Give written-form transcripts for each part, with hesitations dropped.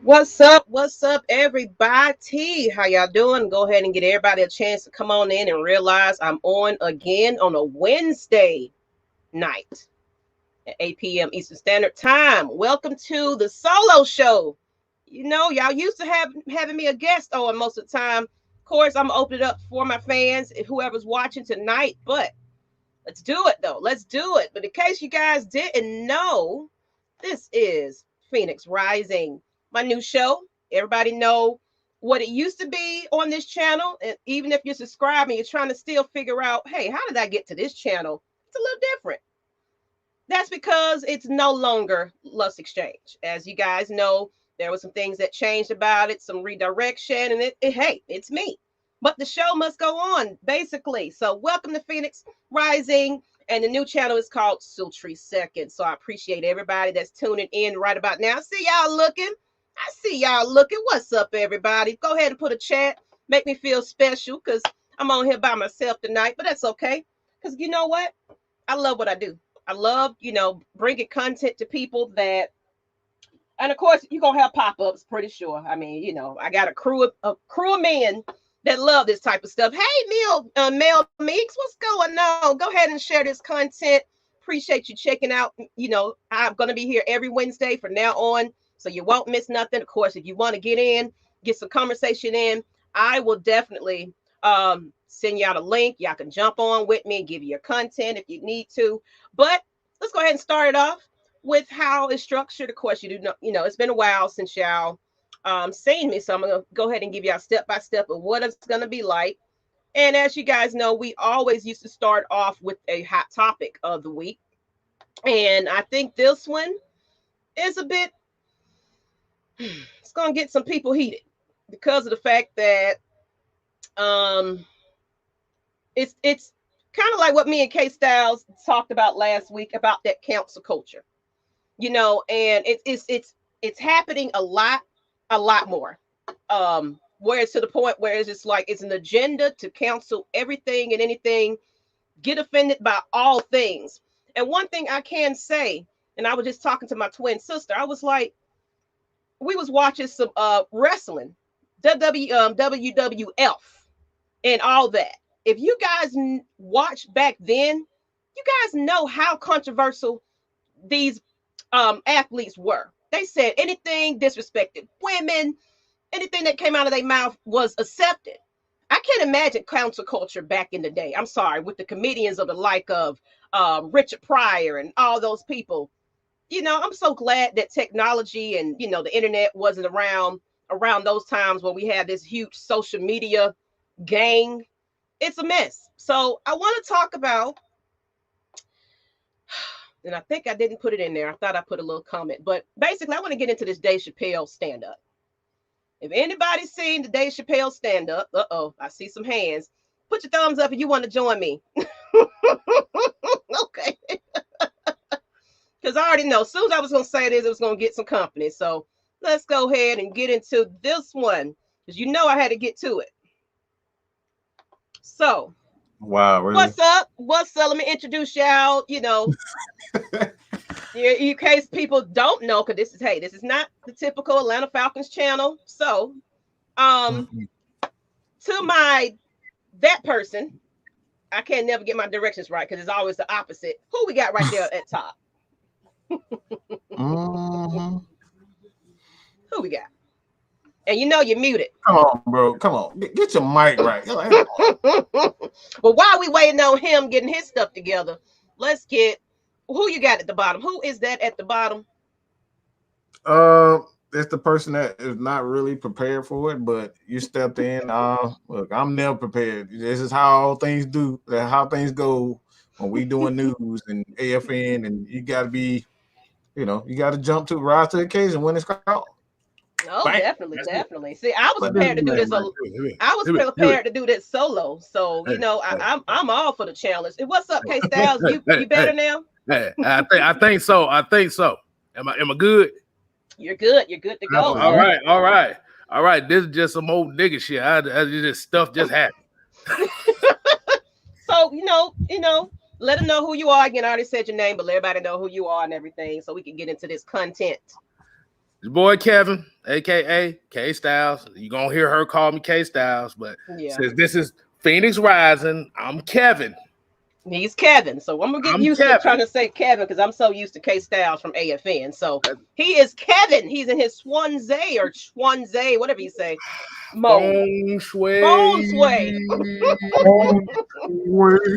What's up? What's up, everybody? How y'all doing? Go ahead and get everybody a chance to come on in and realize I'm on again on a Wednesday night at 8 p.m. Eastern Standard Time. Welcome to the solo show. Y'all used to having me a guest on most of the time. Of course, I'm gonna open it up for my fans, if whoever's watching tonight. But let's do it though. Let's do it. But in case you guys didn't know, this is Phoenix Rising, my new show. Everybody know what it used to be on this channel. And even if you're subscribing, you're trying to still figure out, hey, how did I get to this channel? It's a little different. That's because it's no longer Lust Exchange. As you guys know, there were some things that changed about it, some redirection, and hey, it's me. But the show must go on, basically. So welcome to Phoenix Rising. And the new channel is called Sultry Second. So I appreciate everybody that's tuning in right about now. I see y'all looking. I see y'all looking. What's up, everybody? Go ahead and put a chat. Make me feel special because I'm on here by myself tonight. But that's okay. Because you know what? I love what I do. I love, bringing content to people that, and of course, you're going to have pop-ups, pretty sure. I mean, I got a crew of men that love this type of stuff. Hey, Mel Meeks, what's going on? Go ahead and share this content. Appreciate you checking out. I'm going to be here every Wednesday from now on, so you won't miss nothing. Of course, if you want to get some conversation in, I will definitely send y'all a link. Y'all can jump on with me and give you your content if you need to. But let's go ahead and start it off with how it's structured. Of course, you do know, it's been a while since y'all seen me, so I'm gonna go ahead and give y'all step by step of what it's gonna be like. And as you guys know, we always used to start off with a hot topic of the week, and I think this one is a bit. It's gonna get some people heated because of the fact that it's kind of like what me and K Styles talked about last week about that cancel culture, and it's happening a lot more. Where it's to the point where it's just like it's an agenda to cancel everything and anything, get offended by all things. And one thing I can say, and I was just talking to my twin sister, I was like, we was watching some wrestling, WWF, and all that. If you guys watched back then, you guys know how controversial these athletes were. They said anything disrespected women, anything that came out of their mouth was accepted. I can't imagine cancel culture back in the day. I'm sorry, with the comedians of the like of Richard Pryor and all those people. I'm so glad that technology and the internet wasn't around those times when we had this huge social media gang. It's a mess. So I want to talk about, and I think I didn't put it in there. I thought I put a little comment, but basically I want to get into this Dave Chappelle stand up. If anybody's seen the Dave Chappelle stand up, I see some hands. Put your thumbs up if you want to join me. Okay. Because I already know, as soon as I was going to say this, it was going to get some company. So let's go ahead and get into this one. Because I had to get to it. So, wow, really? What's up? Let me introduce y'all, in case people don't know, because this is not the typical Atlanta Falcons channel. So, to that person, I can't never get my directions right because it's always the opposite. Who we got right there at top? Who we got? And you're muted. Come on, bro. Come on. Get your mic right. But while we waiting on him getting his stuff together, let's get who you got at the bottom. Who is that at the bottom? It's the person that is not really prepared for it, but you stepped in. Look, I'm never prepared. This is how things go when we doing news and AFN, and you got to be, you got to rise to the occasion when it's called. Oh, bang. Definitely. See, I was prepared to do this. I was prepared to do this solo. So I'm all for the challenge. What's up, K Styles? You better now? Hey, I think so. Am I good? You're good. You're good to go. All right. This is just some old nigga shit. This stuff just happened. So let them know who you are. Again, I already said your name, but let everybody know who you are and everything, so we can get into this content. Your boy Kevin, aka K Styles. You gonna hear her call me K Styles, but since this is Phoenix Rising, I'm Kevin. He's Kevin, so I'm gonna get used to trying to say Kevin because I'm so used to K Styles from AFN. So he is Kevin. He's in his Swanzay or Schwanzay, whatever you say. Bone sway.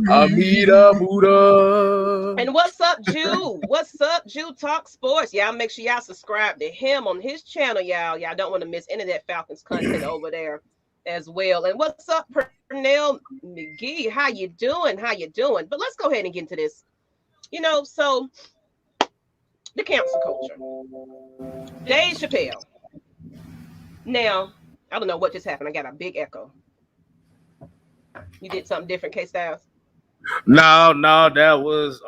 Amida Buddha. And what's up, Jew? What's up, Jew Talk Sports? Y'all make sure y'all subscribe to him on his channel, y'all. Y'all don't want to miss any of that Falcons content over there as well. And what's up, Pernell McGee? How you doing? How you doing? But let's go ahead and get into this. So the cancel culture. Dave Chappelle. Now, I don't know what just happened. I got a big echo. You did something different, K Styles? No, that was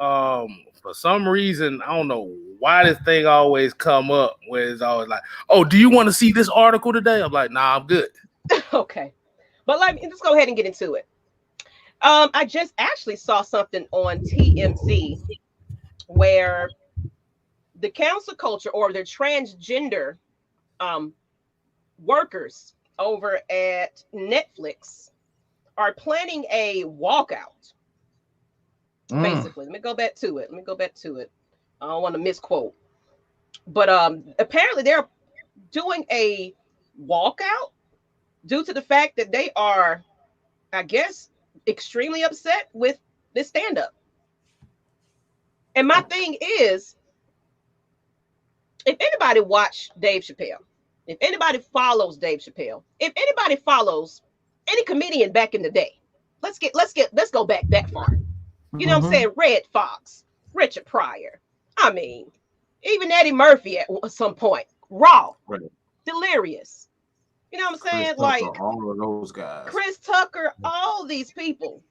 for some reason, I don't know why this thing always come up where it's always like, oh, do you want to see this article today? I'm like, nah, I'm good. Okay. But let's go ahead and get into it. I just actually saw something on TMZ where the cancel culture or the transgender workers over at Netflix are planning a walkout. Basically, let me go back to it. I don't want to misquote. But apparently they're doing a walkout due to the fact that they are, I guess, extremely upset with this stand-up. And my thing is, if anybody watched Dave Chappelle, if anybody follows Dave Chappelle, if anybody follows any comedian back in the day, let's go back that far. You know what I'm saying? Red Fox, Richard Pryor. I mean, even Eddie Murphy at some point. Raw, Delirious. You know what I'm saying? Chris Tucker, all of those guys. Chris Tucker, all these people.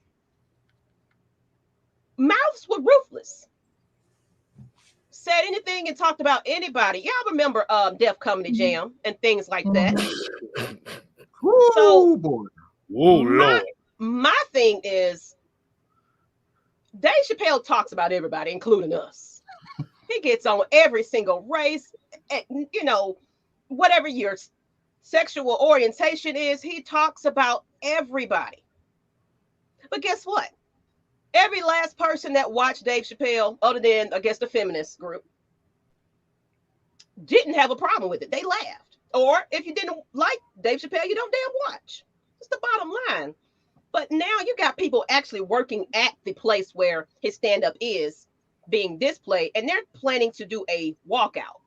Mouths were ruthless. Said anything and talked about anybody. Y'all remember Def Comedy Jam and things like that. So, boy. My thing is, Dave Chappelle talks about everybody, including us. He gets on every single race, whatever your sexual orientation is, he talks about everybody. But guess what? Every last person that watched Dave Chappelle, other than, I guess, the feminist group, didn't have a problem with it. They laughed. Or if you didn't like Dave Chappelle, you don't damn watch. It's the bottom line. But now you got people actually working at the place where his stand-up is being displayed, and they're planning to do a walkout.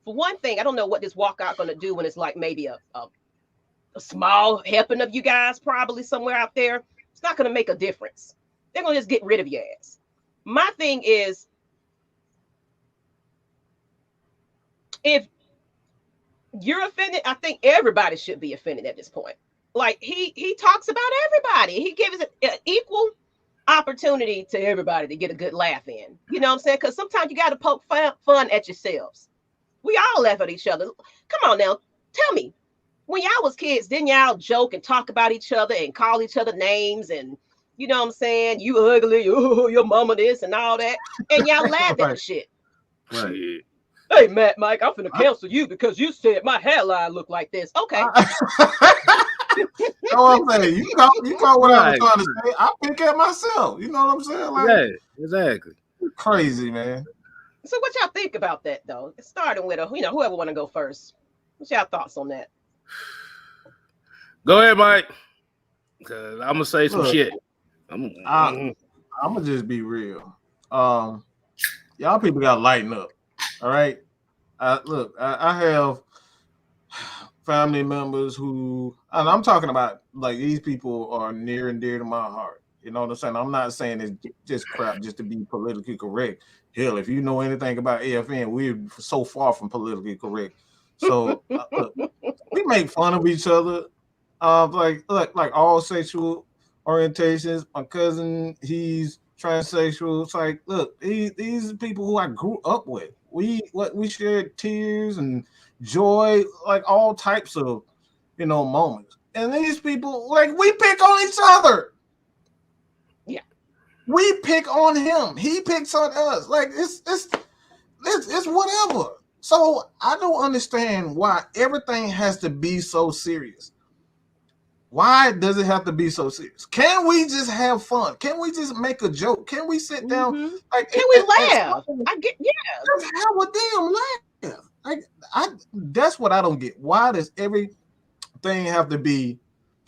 For one thing, I don't know what this walkout going to do when it's like maybe a small helping of you guys probably somewhere out there. It's not going to make a difference. They're going to just get rid of your ass. My thing is, if you're offended, I think everybody should be offended at this point. Like he talks about everybody. He gives an equal opportunity to everybody to get a good laugh in. You know what I'm saying? Because sometimes you got to poke fun at yourselves. We all laugh at each other. Come on now, tell me. When y'all was kids, didn't y'all joke and talk about each other and call each other names and, you know what I'm saying? You ugly, your mama this and all that. And y'all laughed at the shit. Right. Hey, Mike, I'm finna cancel you because you said my hairline looked like this. Okay. You know what I'm saying? You caught what I was trying to say. I pick at myself. You know what I'm saying? Like, yeah, exactly. Crazy, man. So what y'all think about that, though? Starting with whoever want to go first. What's y'all thoughts on that? Go ahead, Mike. Cause I'm gonna say some shit. I'm gonna just be real. Y'all people gotta lighten up. All right. I have family members who, and I'm talking about like these people are near and dear to my heart. You know what I'm saying? I'm not saying it's just crap just to be politically correct. Hell, if you know anything about AFN, we're so far from politically correct. So look, we make fun of each other. Like all sexual orientations. My cousin, he's transsexual. It's like, look, these are people who I grew up with. We shared tears and joy, like all types of, moments. And these people, like, we pick on each other. Yeah, we pick on him. He picks on us. Like it's whatever. So I don't understand why everything has to be so serious. Why does it have to be so serious? Can we just have fun? Can we just make a joke? Can we sit down? Like, can we laugh? I get just have a damn laugh. Like, that's what I don't get. Why does everything have to be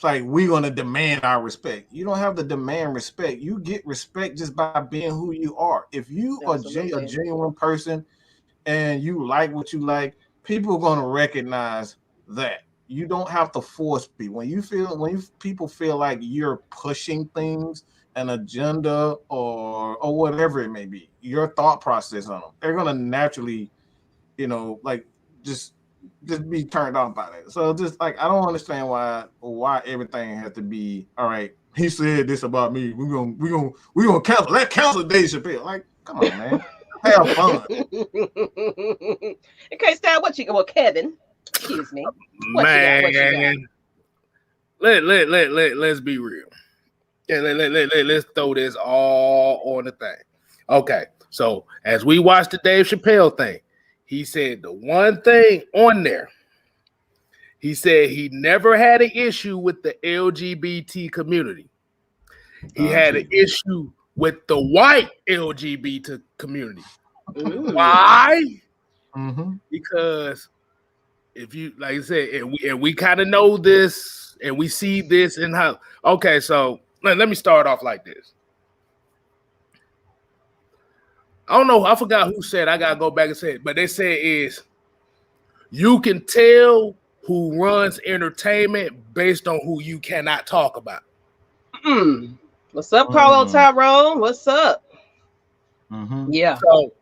like we're gonna demand our respect? You don't have to demand respect. You get respect just by being who you are. If you are a genuine person and you like what you like, people are gonna recognize that. You don't have to force people. When people feel like you're pushing things, an agenda or whatever it may be, your thought process on them, they're gonna naturally, like just be turned off by that. So just like I don't understand why everything has to be all right. He said this about me. We're gonna cancel. Let's cancel Dave Chappelle. Like, come on, man. Have fun. Okay, Stan, Kevin. Excuse me. Man, let's be real. Yeah, let's throw this all on the thing. Okay, so as we watch the Dave Chappelle thing, he said the one thing on there. He said he never had an issue with the LGBT community. He had an issue with the white LGBT community. Why? Because if you, like I said, and we kind of know this, and we see this in how. Okay, so let me start off like this. I don't know. I forgot who said. I gotta go back and say it, but they said is you can tell who runs entertainment based on who you cannot talk about. What's up, Paulo Tyrone? What's up? Yeah.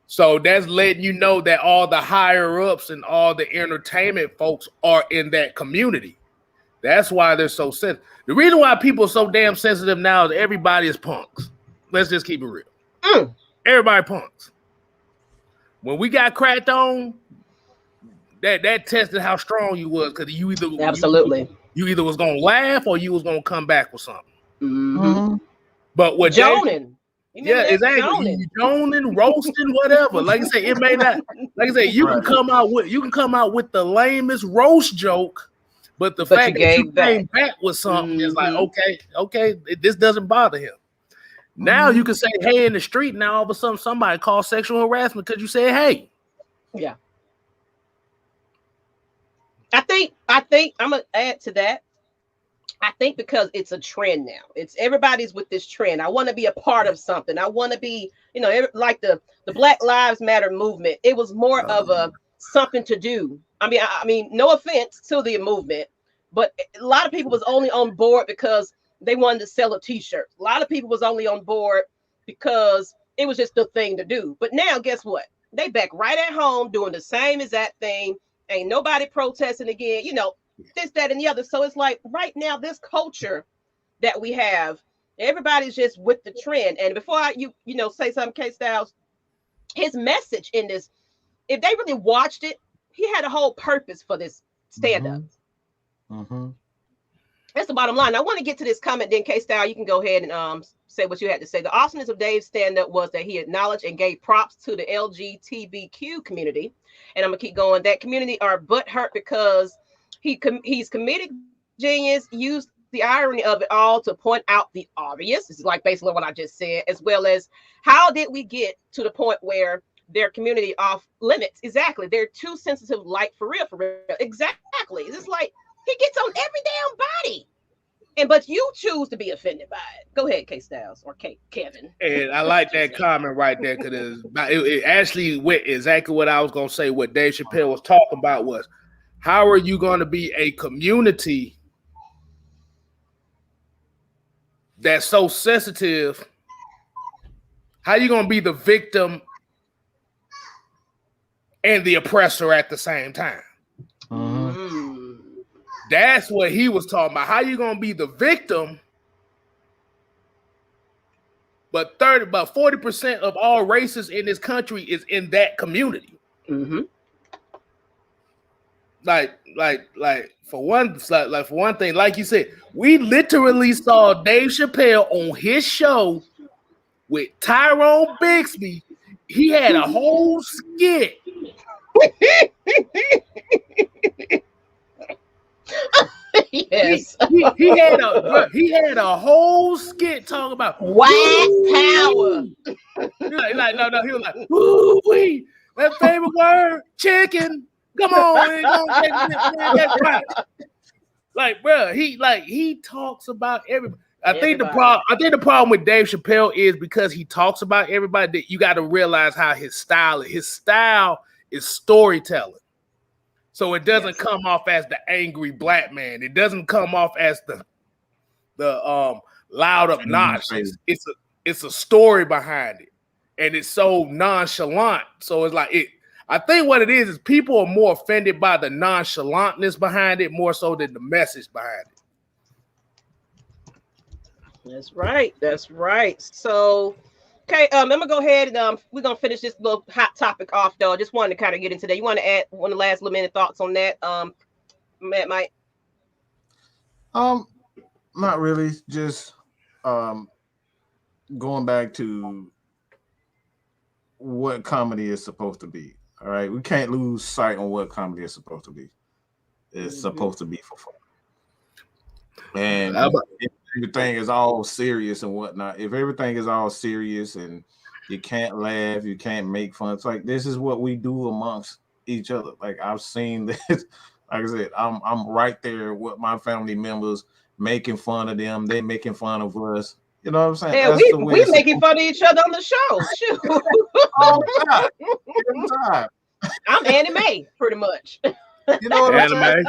So that's letting you know that all the higher ups and all the entertainment folks are in that community. That's why they're so sensitive. The reason why people are so damn sensitive now is everybody is punks. Let's just keep it real. Everybody punks. When we got cracked on, that tested how strong you was, because you either you either was gonna laugh or you was gonna come back with something. But what Joning. Yeah, exactly. Joning, roasting, whatever. Like I say, it may not. Like I say, you can come out with the lamest roast joke, but the fact that you came back with something is like, okay, this doesn't bother him. Now you can say hey in the street. Now all of a sudden somebody calls sexual harassment because you said hey. Yeah. I think I'm gonna add to that. I think because it's a trend now. It's everybody's with this trend. I want to be a part of something. I want to be, like the Black Lives Matter movement. It was more of a something to do. I mean, no offense to the movement, but a lot of people was only on board because they wanted to sell a t-shirt. A lot of people was only on board because it was just the thing to do. But now guess what? They back right at home doing the same exact thing. Ain't nobody protesting again. This, that, and the other. So it's like right now, this culture that we have, everybody's just with the trend. And before I say something, K Styles, his message in this, if they really watched it, he had a whole purpose for this stand-up. That's the bottom line. I want to get to this comment, then K Styles, you can go ahead and say what you had to say. The awesomeness of Dave's stand-up was that he acknowledged and gave props to the LGBTQ community. And I'm gonna keep going. That community are butthurt because he's comedic genius, used the irony of it all to point out the obvious. This is like basically what I just said, as well as how did we get to the point where their community off limits? Exactly. They're too sensitive, like for real. Exactly. It's like he gets on every damn body. But you choose to be offended by it. Go ahead, K Styles or Kevin. And I like that comment right there because it actually went exactly what I was going to say. What Dave Chappelle was talking about was, how are you going to be a community that's so sensitive? How are you going to be the victim and the oppressor at the same time? That's what he was talking about. How you going to be the victim, but 40% of all races in this country is in that community. Like for one thing, like you said, we literally saw Dave Chappelle on his show with Tyrone Bixby. He had a whole skit he had a whole skit talking about white power. No, he was like, ooh-wee, that favorite word, chicken. Come on, that's right. Like, bro, he talks about everybody. I think the problem with Dave Chappelle is because he talks about everybody, that you got to realize how his style is. His style is storytelling. So it doesn't come off as the angry black man. It doesn't come off as the loud obnoxious. It's a story behind it. And it's so nonchalant. So it's like I think what it is people are more offended by the nonchalantness behind it more so than the message behind it. That's right. That's right. So, okay, I'm gonna go ahead and we're gonna finish this little hot topic off though. Just wanted to kind of get into that. You want to add one of the last little minute thoughts on that, Matt, Mike? Not really. Just going back to what comedy is supposed to be. All right, we can't lose sight on what comedy is supposed to be. It's supposed to be for fun. And if everything is all serious and whatnot, if everything is all serious and you can't laugh, you can't make fun, it's like this is what we do amongst each other. Like I've seen this. Like I said, I'm right there with my family members making fun of them. They making fun of us. You know what I'm saying? Yeah, we making fun of each other on the show. Shoot. All the time. Every time. I'm anime, pretty much. You know what I'm saying?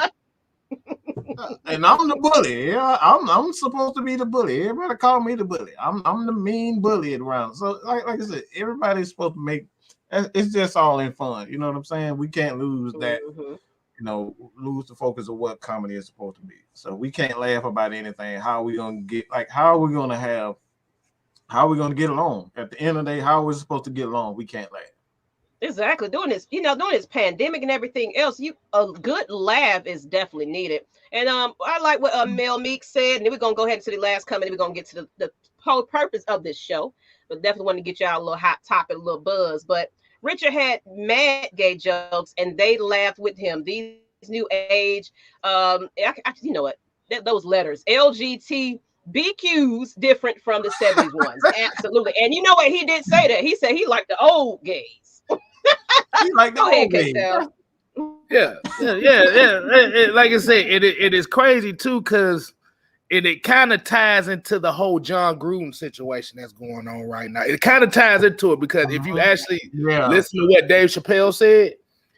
And I'm the bully. Yeah, I'm supposed to be the bully. Everybody call me the bully. I'm the mean bully around. So like I said, everybody's supposed to make. It's just all in fun. You know what I'm saying? We can't lose that. You know, lose the focus of what comedy is supposed to be. So we can't laugh about anything. How are we gonna get? Like, how are we gonna get along? At the end of the day, how are we supposed to get along? We can't laugh. Exactly. During this pandemic and everything else, a good laugh is definitely needed. And I like what Mel Meek said, and then we're gonna go ahead to the last comment. We're gonna get to the whole purpose of this show, but definitely want to get y'all a little hot topic, a little buzz. But Richard had mad gay jokes, and they laughed with him. These new age, you know what? Those letters, LGBTQs, different from the 70s ones. Absolutely. And you know what? He did say that. He said he liked the old gays. Like go ahead, Cassell. Yeah. Like I said, it is crazy too, because it kind of ties into the whole John Gruden situation that's going on right now. It kind of ties into it because if you actually listen to what Dave Chappelle said,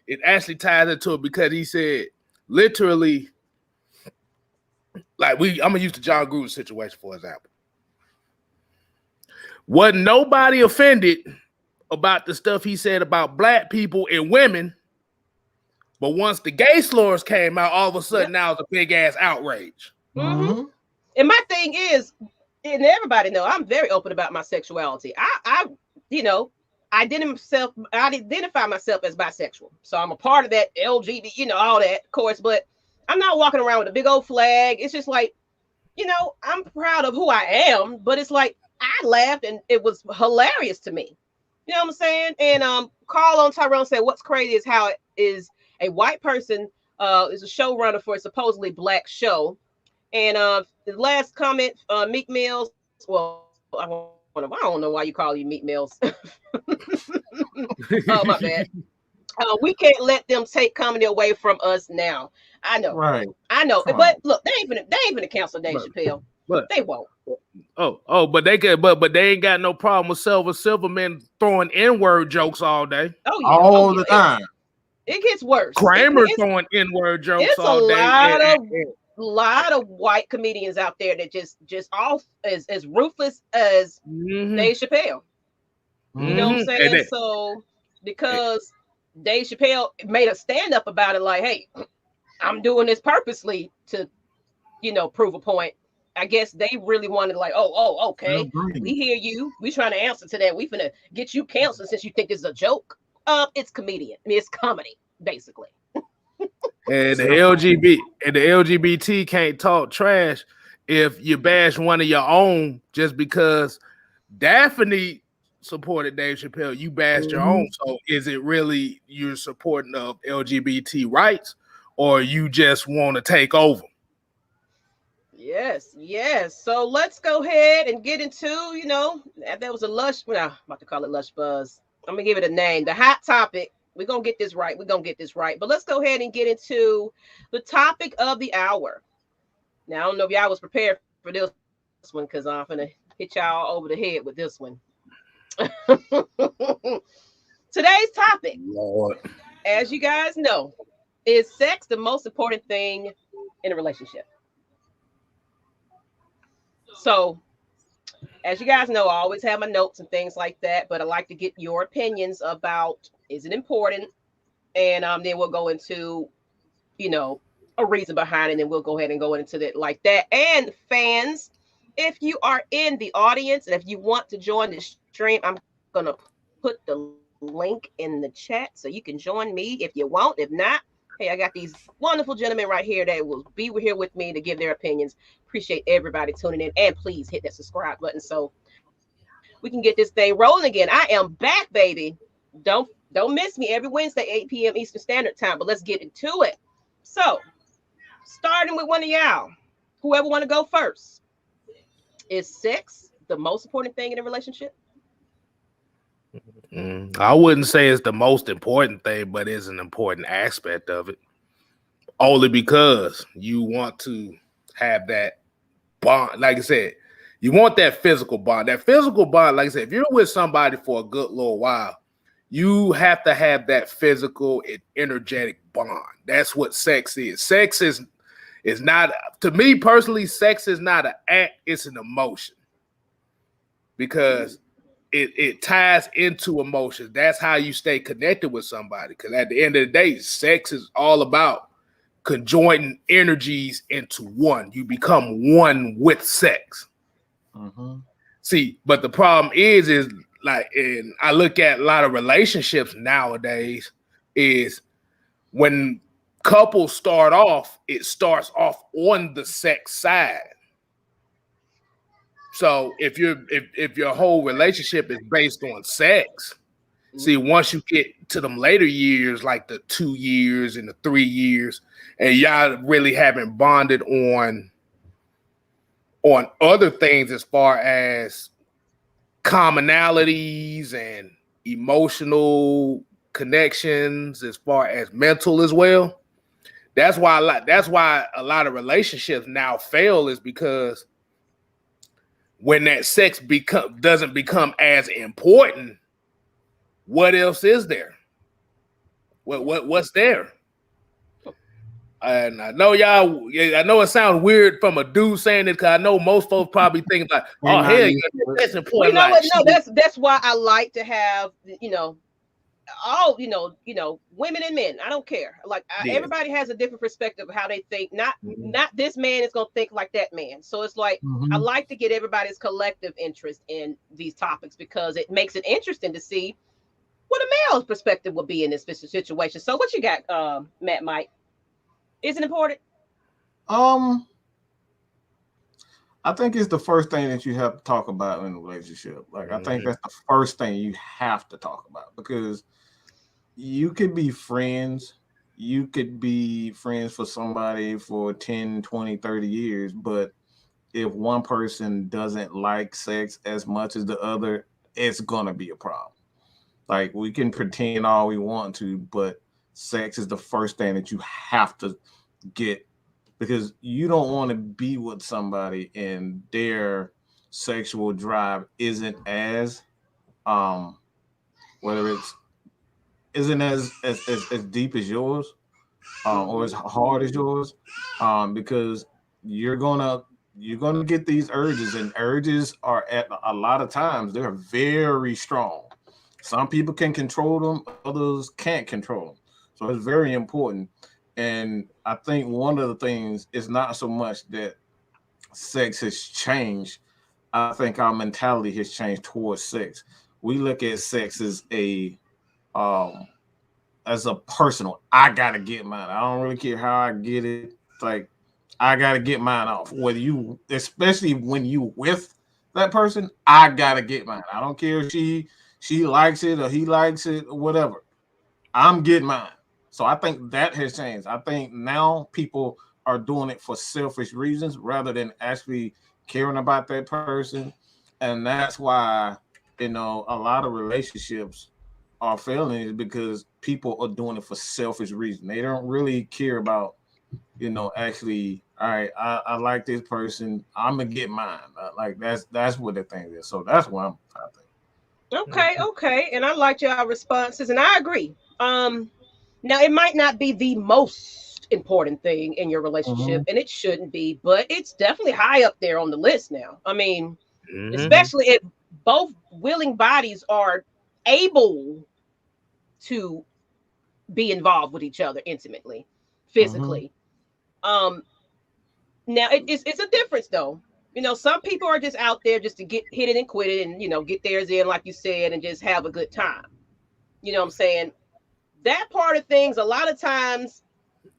it actually ties into it because he said literally, like I'm gonna use the John Gruden situation for example. Wasn't nobody offended about the stuff he said about black people and women, but once the gay slurs came out, all of a sudden now it's a big ass outrage. And my thing is, and everybody know, I'm very open about my sexuality. I identify myself as bisexual, so I'm a part of that LGBT, all that, of course. But I'm not walking around with a big old flag. It's just like, I'm proud of who I am, but it's like I laughed and it was hilarious to me. You know what I'm saying? And Carl on Tyrone said, what's crazy is how it is a white person is a showrunner for a supposedly black show. And the last comment, Meek Mills. Well, I don't know why you call you Meek Mills. Oh, my bad. We can't let them take comedy away from us now. I know. Right. I know. But look, they ain't gonna cancel Dave Chappelle. But they won't. But they could, but they ain't got no problem with Silverman throwing N-word jokes all day. Oh yeah, all the time. It gets worse. Kramer throwing N-word jokes all day. It's a lot of white comedians out there that just off as ruthless as Dave Chappelle. You know what I'm saying? So because Dave Chappelle made a stand up about it, like, hey, I'm doing this purposely to, prove a point. I guess they really wanted like, okay, we hear you. We trying to answer to that. We finna get you canceled since you think this is a joke. It's comedian. I mean, it's comedy, basically. And the LGBT can't talk trash if you bash one of your own just because Daphne supported Dave Chappelle. You bashed your own. So is it really you're supporting of LGBT rights or you just want to take over? Yes, yes. So let's go ahead and get into, that was a lush, well, I'm about to call it lush buzz. I'm gonna give it a name. The hot topic. We're gonna get this right. We're gonna get this right. But let's go ahead and get into the topic of the hour. Now I don't know if y'all was prepared for this one because I'm gonna hit y'all over the head with this one. Today's topic, Lord. as you guys know, is sex the most important thing in a relationship? So, as you guys know, I always have my notes and things like that, but I like to get your opinions about, is it important? And then we'll go into, you know, a reason behind it, and then we'll go ahead and go into that like that. And fans, if you are in the audience and if you want to join the stream, I'm gonna put the link in the chat so you can join me if you want. If not, hey, I got these wonderful gentlemen right here that will be here with me to give their opinions. Appreciate everybody tuning in, and please hit that subscribe button so we can get this thing rolling again. I am back, baby. Don't miss me every Wednesday, 8 p.m. Eastern Standard Time. But let's get into it. So, starting with one of y'all, whoever want to go first. Is sex the most important thing in a relationship? I wouldn't say it's the most important thing, but it's an important aspect of it. Only because you want to have that bond. Like I said, you want that physical bond. That physical bond, like I said, if you're with somebody for a good little while, you have to have that physical and energetic bond. That's what sex is. Sex is not, to me personally, sex is not an act, it's an emotion. Because it ties into emotions. That's how you stay connected with somebody. Because at the end of the day, sex is all about conjoining energies into one. You become one with sex. Mm-hmm. See, but the problem is like, and I look at a lot of relationships nowadays, is when couples start off, it starts off on the sex side. So if your whole relationship is based on sex, see, once you get to them later years, like the 2 years and the 3 years, and y'all really haven't bonded on other things as far as commonalities and emotional connections, as far as mental as well. That's why a lot of relationships now fail, is because when that sex doesn't become as important, what else is there? What's there? And I know y'all. I know it sounds weird from a dude saying it, because I know most folks probably think like, "Oh hell, that's important." Well, you know what? No, that's why I like to have, all women and men. I don't care. Like everybody has a different perspective of how they think. Not this man is gonna think like that man. So it's like I like to get everybody's collective interest in these topics, because it makes it interesting to see what a male's perspective would be in this situation. So what you got, Matt, Mike? Is it important? I think it's the first thing that you have to talk about in a relationship. Like, I think that's the first thing you have to talk about, because you could be friends. You could be friends for somebody for 10, 20, 30 years. But if one person doesn't like sex as much as the other, it's going to be a problem. Like, we can pretend all we want to, but sex is the first thing that you have to get, because you don't want to be with somebody and their sexual drive isn't as whether it's isn't as deep as yours, or as hard as yours, because you're gonna get these urges, and urges are, at a lot of times, they're very strong. Some people can control them, others can't control them. So it's very important. And I think one of the things is not so much that sex has changed. I think our mentality has changed towards sex. We look at sex as a personal. I gotta get mine. I don't really care how I get it. It's like, I gotta get mine off. Whether you, especially when you with that person, I gotta get mine. I don't care if she likes it or he likes it or whatever. I'm getting mine. So I think that has changed. I think now people are doing it for selfish reasons rather than actually caring about that person. And that's why, a lot of relationships are failing, is because people are doing it for selfish reasons. They don't really care about, actually, all right, I like this person, I'm gonna get mine. Like that's what the thing is. So that's what I think. Okay. And I liked your responses, and I agree. Now it might not be the most important thing in your relationship, and it shouldn't be, but it's definitely high up there on the list now. I mean, especially if both willing bodies are able to be involved with each other intimately, physically. Now it's a difference though. Some people are just out there just to get hit it and quit it, and get theirs in, like you said, and just have a good time. You know what I'm saying? That part of things, a lot of times,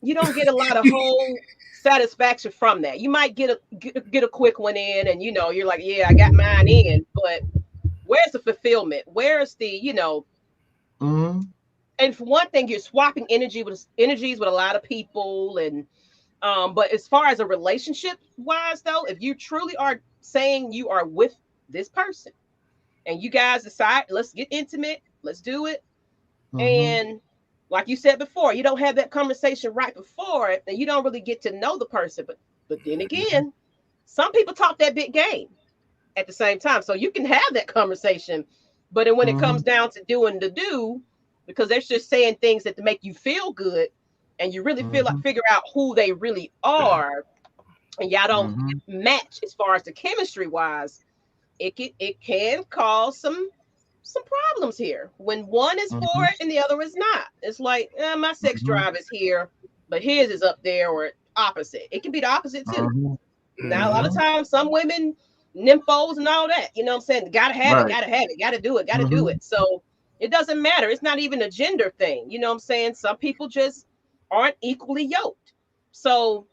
you don't get a lot of whole satisfaction from that. You might get a quick one in, and you're like, yeah, I got mine in, but where's the fulfillment? Where's the And for one thing, you're swapping energies with a lot of people, and but as far as a relationship wise, though, if you truly are saying you are with this person and you guys decide, let's get intimate, let's do it. And like you said before, you don't have that conversation right before it, and you don't really get to know the person. But then again, some people talk that big game at the same time. So you can have that conversation. But then when it comes down to doing the do, because they're just saying things that to make you feel good, and you really figure out who they really are, and y'all don't match as far as the chemistry wise, it can cause some problems here when one is for it and the other is not. It's like, my sex drive is here, but his is up there, or opposite. It can be the opposite too. Now, a lot of times, some women, nymphos and all that, you know what I'm saying? Gotta have it, gotta do it. So it doesn't matter. It's not even a gender thing. You know what I'm saying? Some people just aren't equally yoked. So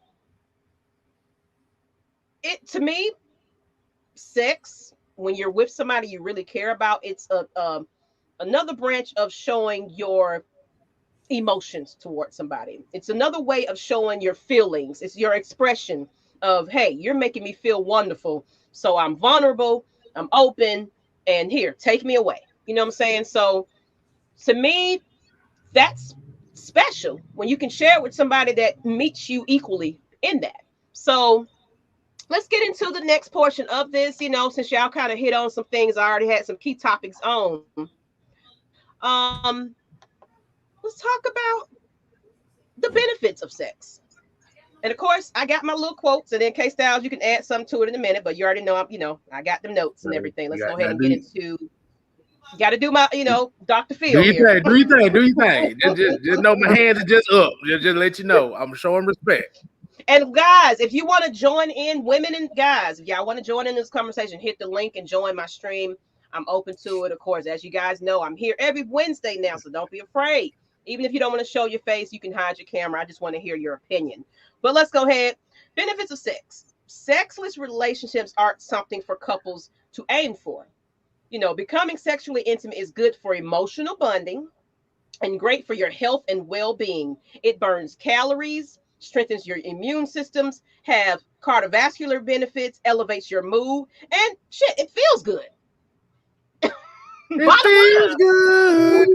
to me, sex, when you're with somebody you really care about, it's another branch of showing your emotions towards somebody. It's another way of showing your feelings. It's your expression of, hey, you're making me feel wonderful, so I'm vulnerable, I'm open, and here, take me away. You know what I'm saying? So to me, that's special when you can share with somebody that meets you equally in that. So let's get into the next portion of this. Since y'all kind of hit on some things, I already had some key topics on. Let's talk about the benefits of sex. And of course, I got my little quotes, and in case Styles, you can add something to it in a minute, but you already know I got them notes and everything. Let's go ahead and get into. Got to do my, Dr. Phil. Do your thing. Just know my hands are just up. Just let you know, I'm showing respect. And guys, if you want to join in, women and guys, if y'all want to join in this conversation, hit the link and join my stream. I'm open to it. Of course, as you guys know, I'm here every Wednesday now, so don't be afraid. Even if you don't want to show your face, you can hide your camera. I just want to hear your opinion. But let's go ahead. Benefits of sex. Sexless relationships aren't something for couples to aim for. Becoming sexually intimate is good for emotional bonding and great for your health and well-being. It burns calories, strengthens your immune systems, have cardiovascular benefits, elevates your mood, and shit, it feels good. It feels good.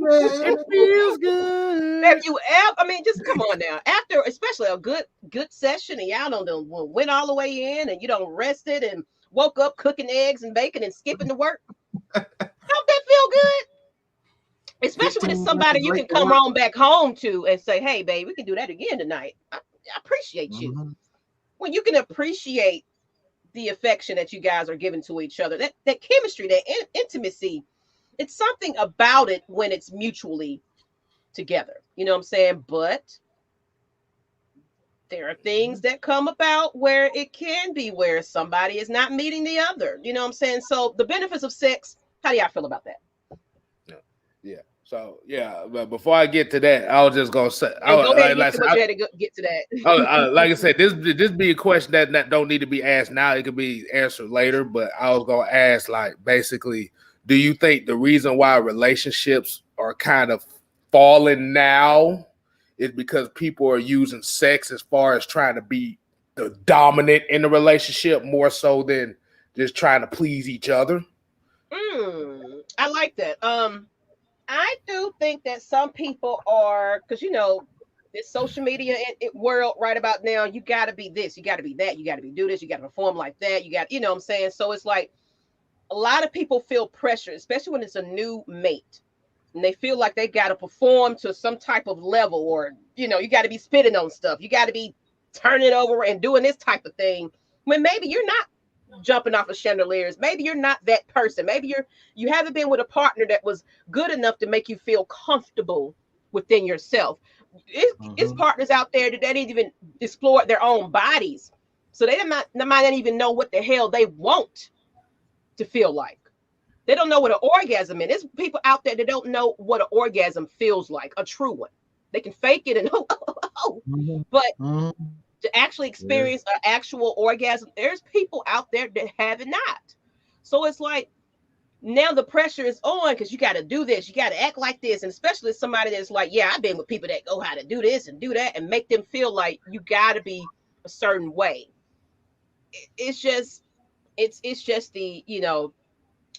It feels good. Have you ever, just come on now. After, especially a good session, and y'all don't went all the way in, and you don't rested and woke up cooking eggs and bacon and skipping to work. Don't that feel good? Especially when it's somebody you can come on back home to and say, hey, babe, we can do that again tonight. I appreciate you. When you can appreciate the affection that you guys are giving to each other, that chemistry, that intimacy, it's something about it when it's mutually together. You know what I'm saying? But there are things that come about where it can be where somebody is not meeting the other. You know what I'm saying? So the benefits of sex, how do y'all feel about that? Yeah. So but before I get to that, I was just gonna say, get to that. Like I said, this be a question that don't need to be asked now. It could be answered later. But I was gonna ask, like, basically, do you think the reason why relationships are kind of falling now is because people are using sex as far as trying to be the dominant in the relationship more so than just trying to please each other. I like that. I do think that some people are, because this social media world right about now, you got to be this, you got to be that, you got to do this, you got to perform like that, you got, what I'm saying? So it's like a lot of people feel pressure, especially when it's a new mate, and they feel like they got to perform to some type of level, or you got to be spitting on stuff, you got to be turning over and doing this type of thing, when maybe you're not jumping off of chandeliers. Maybe you're not that person. Maybe you haven't been with a partner that was good enough to make you feel comfortable within yourself. It's partners out there that they didn't even explore their own bodies, so they might not even know what the hell they want to feel like. They don't know what an orgasm is. There's people out there that don't know what an orgasm feels like, a true one. They can fake it and but to actually experience an actual orgasm, there's people out there that have it not. So it's like now the pressure is on, because you got to do this, you got to act like this, and especially somebody that's like, yeah, I've been with people that go how to do this and do that, and make them feel like you got to be a certain way. It's just the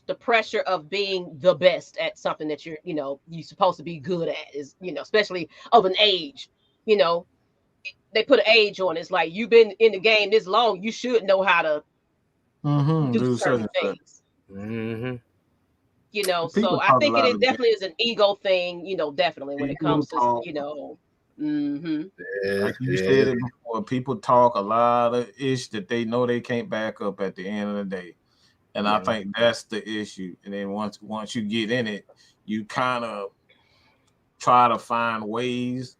the pressure of being the best at something that you're supposed to be good at, is especially of an age. They put an age on it. It's like, you've been in the game this long, you should know how to do certain things. So I think it definitely is an ego thing, definitely when it comes to like you said it before, people talk a lot of ish that they know they can't back up at the end of the day. And I think that's the issue. And then once you get in it, you kind of try to find ways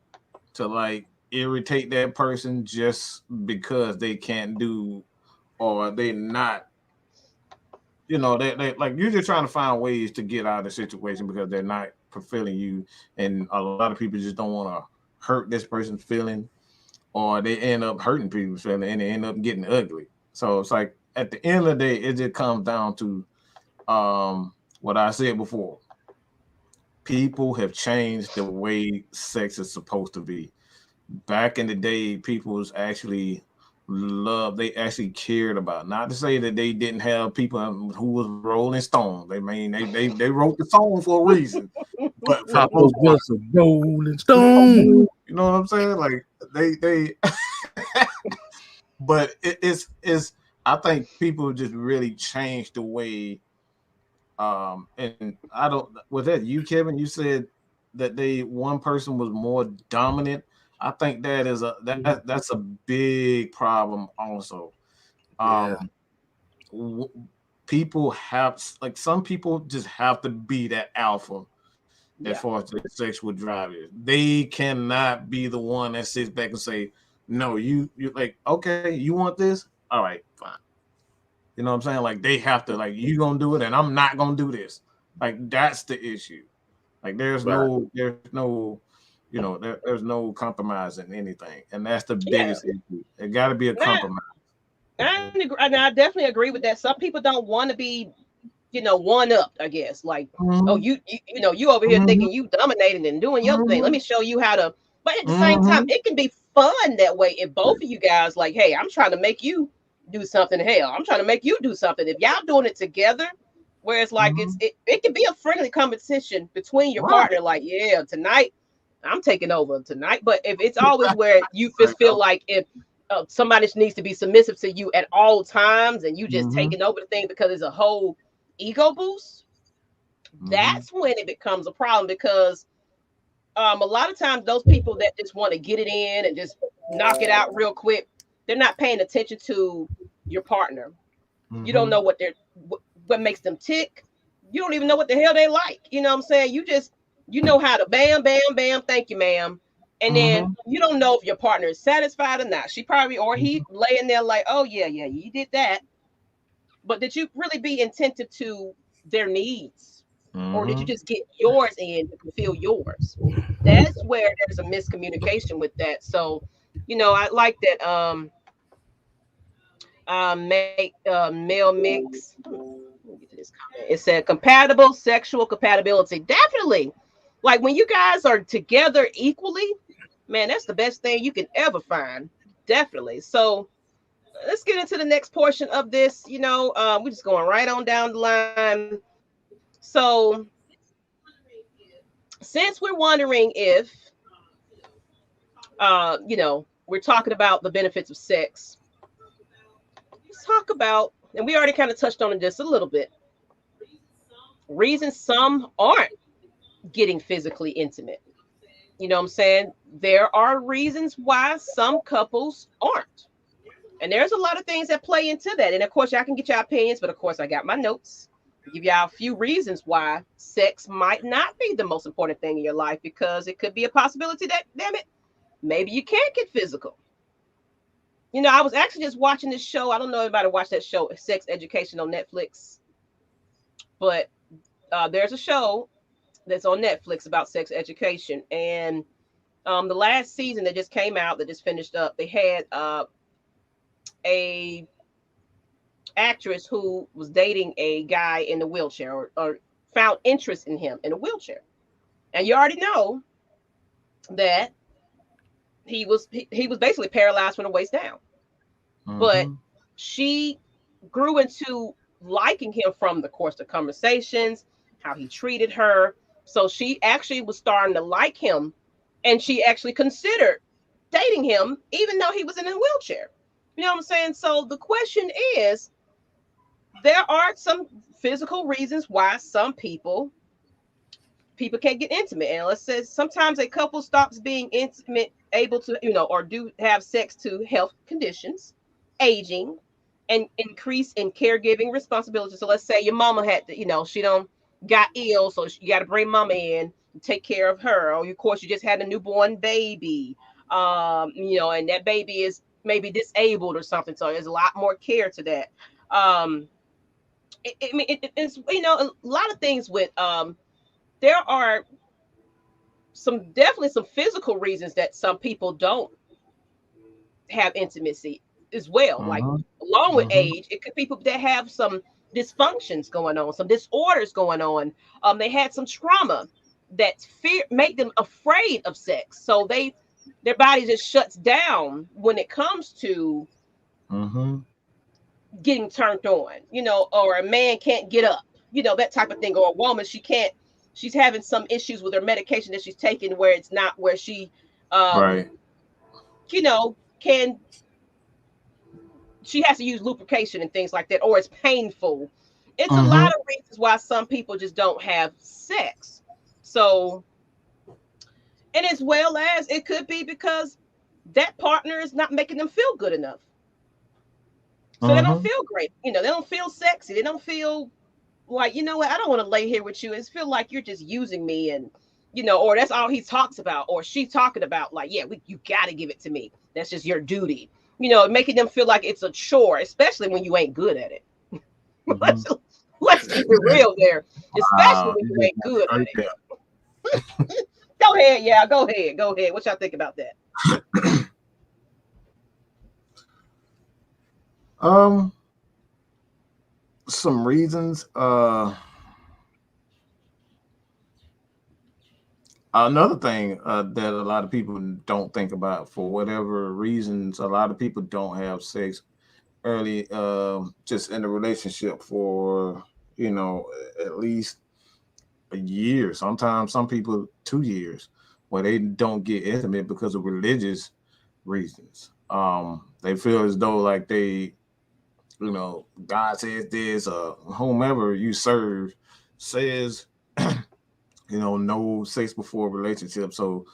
to like irritate that person just because they can't do, or they not, they like, you're just trying to find ways to get out of the situation because they're not fulfilling you. And a lot of people just don't want to hurt this person's feeling, or they end up hurting people's feeling and they end up getting ugly. So it's like, at the end of the day, it just comes down to what I said before. People have changed the way sex is supposed to be. Back in the day, people was actually they actually cared about. Not to say that they didn't have people who was Rolling Stones. They wrote the song for a reason. But I was just a Rolling Stone. You know what I'm saying? Like they but it's I think people just really changed the way. And I don't. Was that you, Kevin? You said that one person was more dominant. I think that is that's a big problem also. People have, like, some people just have to be that alpha as far as the sexual drive is. They cannot be the one that sits back and say, no, you're like, okay, you want this? All right, fine. You know what I'm saying? Like, they have to, like, you gonna do it and I'm not gonna do this. Like, that's the issue. Like, there's no compromise in anything. And that's the biggest issue. It got to be a compromise. I definitely agree with that. Some people don't want to be, one up, I guess. Like, oh, you over here thinking you dominating and doing your thing. Let me show you how to. But at the same time, it can be fun that way if both of you guys like, hey, I'm trying to make you do something. Hell, I'm trying to make you do something. If y'all doing it together, where it's like it can be a friendly competition between your partner. Like, yeah, tonight I'm taking over tonight. But if it's always where you just feel like if somebody needs to be submissive to you at all times and you just taking over the thing because it's a whole ego boost, that's when it becomes a problem. Because a lot of times those people that just want to get it in and just knock it out real quick, they're not paying attention to your partner. You don't know what makes them tick. You don't even know what the hell they like. You know what I'm saying? You just, know how to bam, bam, bam, thank you, ma'am. And then you don't know if your partner is satisfied or not. She probably, or he laying there like, oh yeah, you did that. But did you really be attentive to their needs? Or did you just get yours in to fulfill yours? That's where there's a miscommunication with that. So, I like that male mix. It said compatible sexual compatibility. Definitely. Like when you guys are together equally, Man, that's the best thing you can ever find. Definitely. So let's get into the next portion of this. We're just going right on down the line. So since we're wondering if we're talking about the benefits of sex, let's talk about, and we already kind of touched on it just a little bit, reasons some aren't getting physically intimate. You know what I'm saying? There are reasons why some couples aren't. And there's a lot of things that play into that. And of course, y'all can get your opinions, but of course, I got my notes. I'll give y'all a few reasons why sex might not be the most important thing in your life, because it could be a possibility that, damn it, maybe you can't get physical. I was actually just watching this show. I don't know if anybody watched that show, Sex Education on Netflix, but there's a show that's on Netflix about sex education. And the last season that just came out, that just finished up, they had a actress who was dating a guy in a wheelchair, or found interest in him in a wheelchair. And you already know that he was basically paralyzed from the waist down. Mm-hmm. But she grew into liking him from the course of conversations, how he treated her. So she actually was starting to like him, and she actually considered dating him even though he was in a wheelchair. You know what I'm saying? So the question is, there are some physical reasons why some people can't get intimate. And let's say sometimes a couple stops being intimate, able to, or do have sex, to health conditions, aging, and increase in caregiving responsibilities. So let's say your mama had to, she got ill, so you got to bring mama in and take care of her. Or of course, you just had a newborn baby, and that baby is maybe disabled or something. So there's a lot more care to that. It's a lot of things with there are definitely some physical reasons that some people don't have intimacy as well. Like along with age, it could be people that have some dysfunctions going on, some disorders going on. They had some trauma that make them afraid of sex, so their body just shuts down when it comes to getting turned on. Or a man can't get up, that type of thing. Or a woman, she's having some issues with her medication that she's taking, where it's not where she right, she has to use lubrication and things like that, or it's painful. It's a lot of reasons why some people just don't have sex. So, and as well as it could be because that partner is not making them feel good enough. So they don't feel great. They don't feel sexy. They don't feel like, I don't want to lay here with you. It's feel like you're just using me, and, or that's all he talks about, or she talking about, like, yeah, you got to give it to me. That's just your duty. Making them feel like it's a chore, especially when you ain't good at it. Let's keep it real there, especially when you ain't good at it. Go ahead. Yeah, go ahead. What y'all think about that? Some reasons. Another thing that a lot of people don't think about, for whatever reasons, a lot of people don't have sex early, just in a relationship for, at least a year. Sometimes some people 2 years, where they don't get intimate because of religious reasons. They feel as though like they, God says this, whomever you serve says, no sex before relationship. So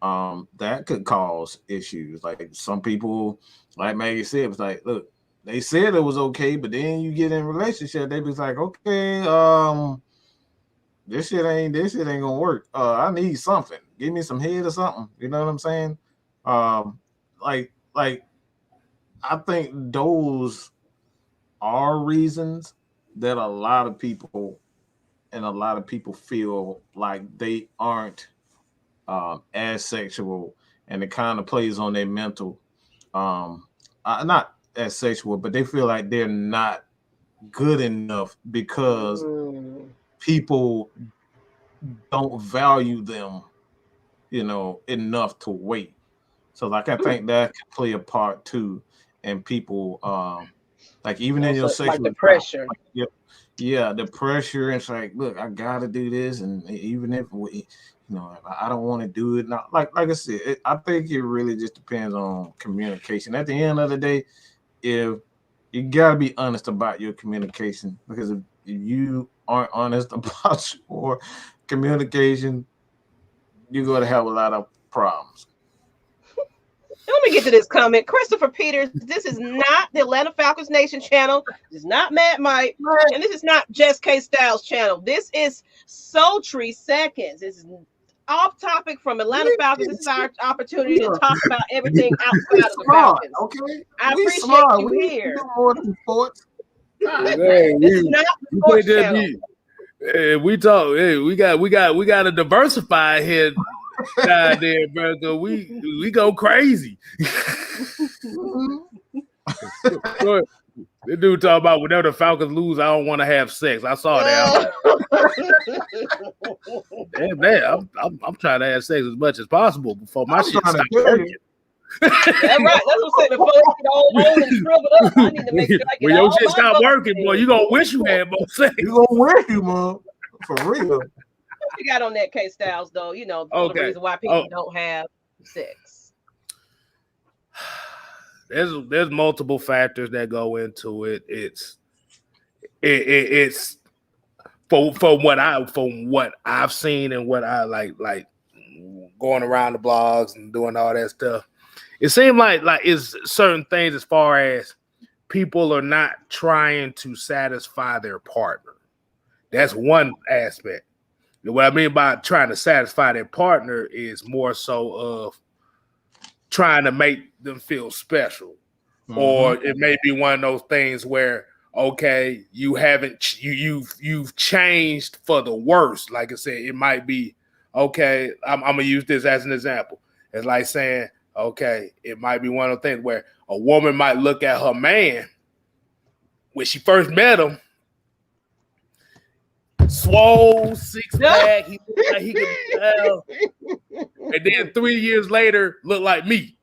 that could cause issues. Like some people, like Maggie said, was like, look, they said it was okay, but then you get in a relationship, they be like, okay, this shit ain't gonna work. I need something. Give me some head or something. You know what I'm saying? Like I think those are reasons that a lot of people feel like they aren't as sexual, and it kind of plays on their mental. Not as sexual, but they feel like they're not good enough because people don't value them, enough to wait. So like I think that can play a part too, and people like even in your Also, like sexual the encounter, pressure. like, yeah, the pressure. It's like, look, I gotta do this, and even if we, if I don't want to do it. Now, like I said, I think it really just depends on communication. At the end of the day, if you gotta be honest about your communication, because if you aren't honest about your communication, you're gonna have a lot of problems. Let me get to this comment. Christopher Peters, this is not the Atlanta Falcons Nation channel. This is not Matt Mike. And this is not Jess K. Styles channel. This is Sultry Seconds. This is off topic from Atlanta Falcons. This is our opportunity to talk about everything outside of the Falcons. Okay. I appreciate you here. More than sports. This is not the sports channel. We talk. Hey, we got to diversify here. God damn, bro. So we go crazy. This dude talk about whenever the Falcons lose, I don't want to have sex. I saw that. Damn, I'm trying to have sex as much as possible before my shit stops working. That's right. That's what I'm saying. Before it get all old and shriveled up, I need to make sure I get when all your shit my stop bucks working, in. boy, you gonna wish you had more sex. You gonna wish you, man. For real. What you got on that K Styles though? You know, the reason why people don't have sex. There's multiple factors that go into it. It's from what I've seen and what I like going around the blogs and doing all that stuff. It seems like it's certain things as far as people are not trying to satisfy their partner. That's one aspect. What I mean by trying to satisfy their partner is more so of trying to make them feel special. Mm-hmm. Or it may be one of those things where, okay, you've changed for the worse. Like I said, it might be, okay, I'm gonna use this as an example. It's like saying, okay, it might be one of those things where a woman might look at her man when she first met him, swole, six pack, he looked like he could tell, and then 3 years later look like me.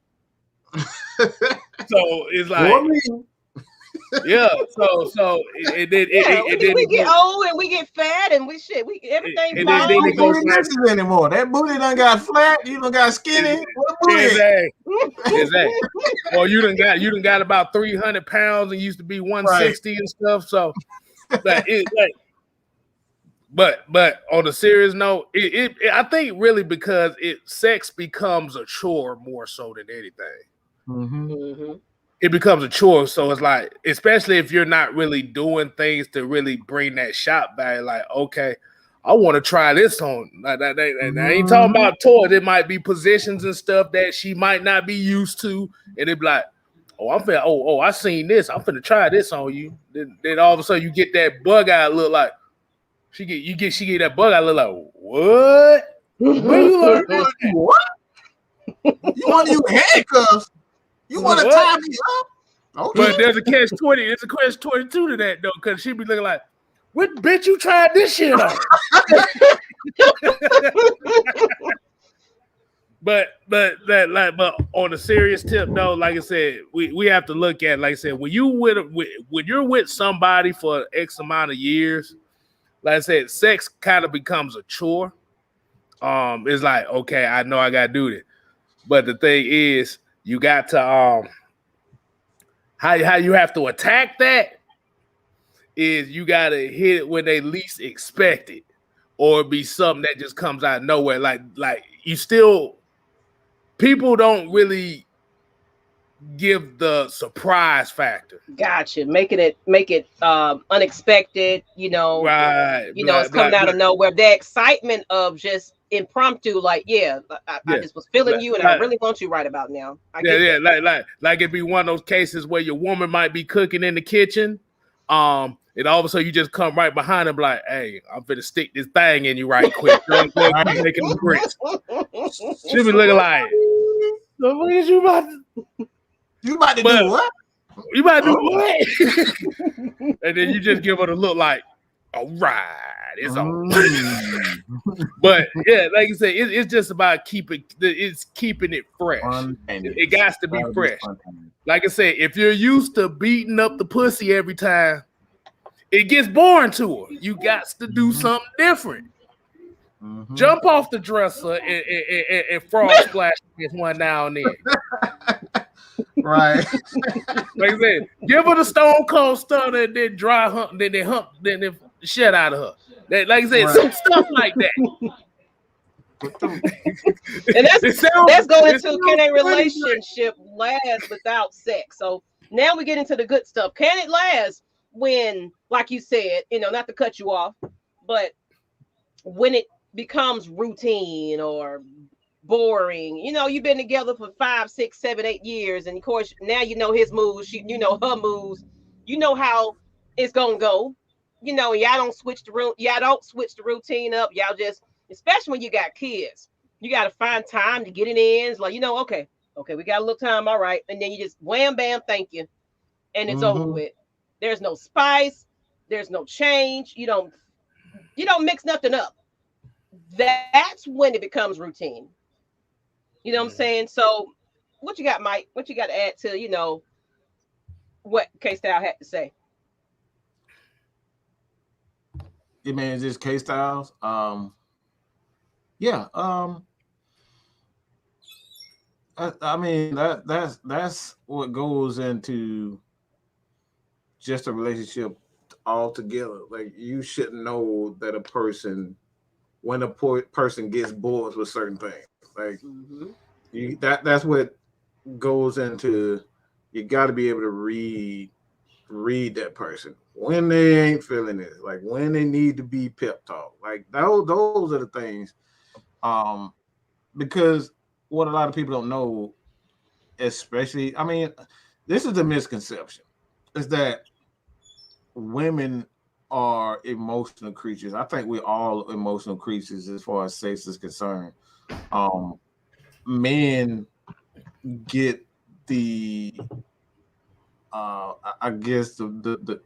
So it's like, yeah. So it did. We get old and we get fat and everything. And then it goes anymore. That booty done got flat. You done got skinny. Exactly. Well, you done got about 300 pounds and used to be 160 and stuff. So, but on a serious note, I think really because sex becomes a chore more so than anything. Mm-hmm. Mm-hmm. It becomes a chore. So it's like, especially if you're not really doing things to really bring that shop value, like, okay, I want to try this on. And I ain't talking about toys. It might be positions and stuff that she might not be used to. And it be like, I seen this. I'm finna try this on you. Then all of a sudden you get that bug eye look like, she get that bug eye look like, what? Where you learn this? What? You want to use handcuffs? You want to tie me up? Okay. But there's a catch-20. There's a catch-22 to that though, because she be looking like, what bitch you tried this shit on? But on a serious tip though, like I said, we have to look at, like I said, when you're with somebody for X amount of years, like I said, sex kind of becomes a chore. It's like, okay, I know I gotta do this. But the thing is, you got to how you have to attack that is you got to hit it when they least expect it, or be something that just comes out of nowhere. Like you still, people don't really give the surprise factor. Gotcha. Make it unexpected. Right. It's coming out of nowhere. The excitement of just impromptu, like, I just was feeling you, and I really want you right about now. Like it'd be one of those cases where your woman might be cooking in the kitchen, and all of a sudden you just come right behind him, like, hey, I'm finna stick this thing in you right quick. Making the grits. She'll be looking like, so what is you about to? You about to do what? You about to do what? And then you just give her the look like, All right, it's on. But yeah, like you said, it's just about keeping it fresh. It got to be fresh. Like I said, if you're used to beating up the pussy every time, it gets boring to her. You got to do something different. Jump off the dresser and frog splash one now and then. Right. Like I said, give her the stone cold stunner and then dry hump, then the shit out of her. Like I said, some stuff like that. And that's going to, can a relationship last without sex? So now we get into the good stuff. Can it last when, like you said, not to cut you off, but when it becomes routine or boring? You've been together for 5, 6, 7, 8 years, and of course now you know his moves, you know her moves, you know how it's gonna go. Y'all don't switch the routine up. Y'all just, especially when you got kids, you got to find time to get it in. It's like, okay, we got a little time, all right, and then you just wham bam, thank you, and it's over with. There's no spice, there's no change. You don't mix nothing up. That's when it becomes routine. You know what I'm saying? So what you got, Mike? What you got to add to, what K-Style had to say? You mean just K-Styles? Yeah. I mean that's what goes into just a relationship altogether. Like, you should know that a person, when a person gets bored with certain things, like that's what goes into. You got to be able to read that person when they ain't feeling it, like when they need to be pep talk. Like those are the things. Because what a lot of people don't know, especially, I mean, this is a misconception, is that women are emotional creatures. I think we're all emotional creatures as far as sex is concerned. Men get the I guess the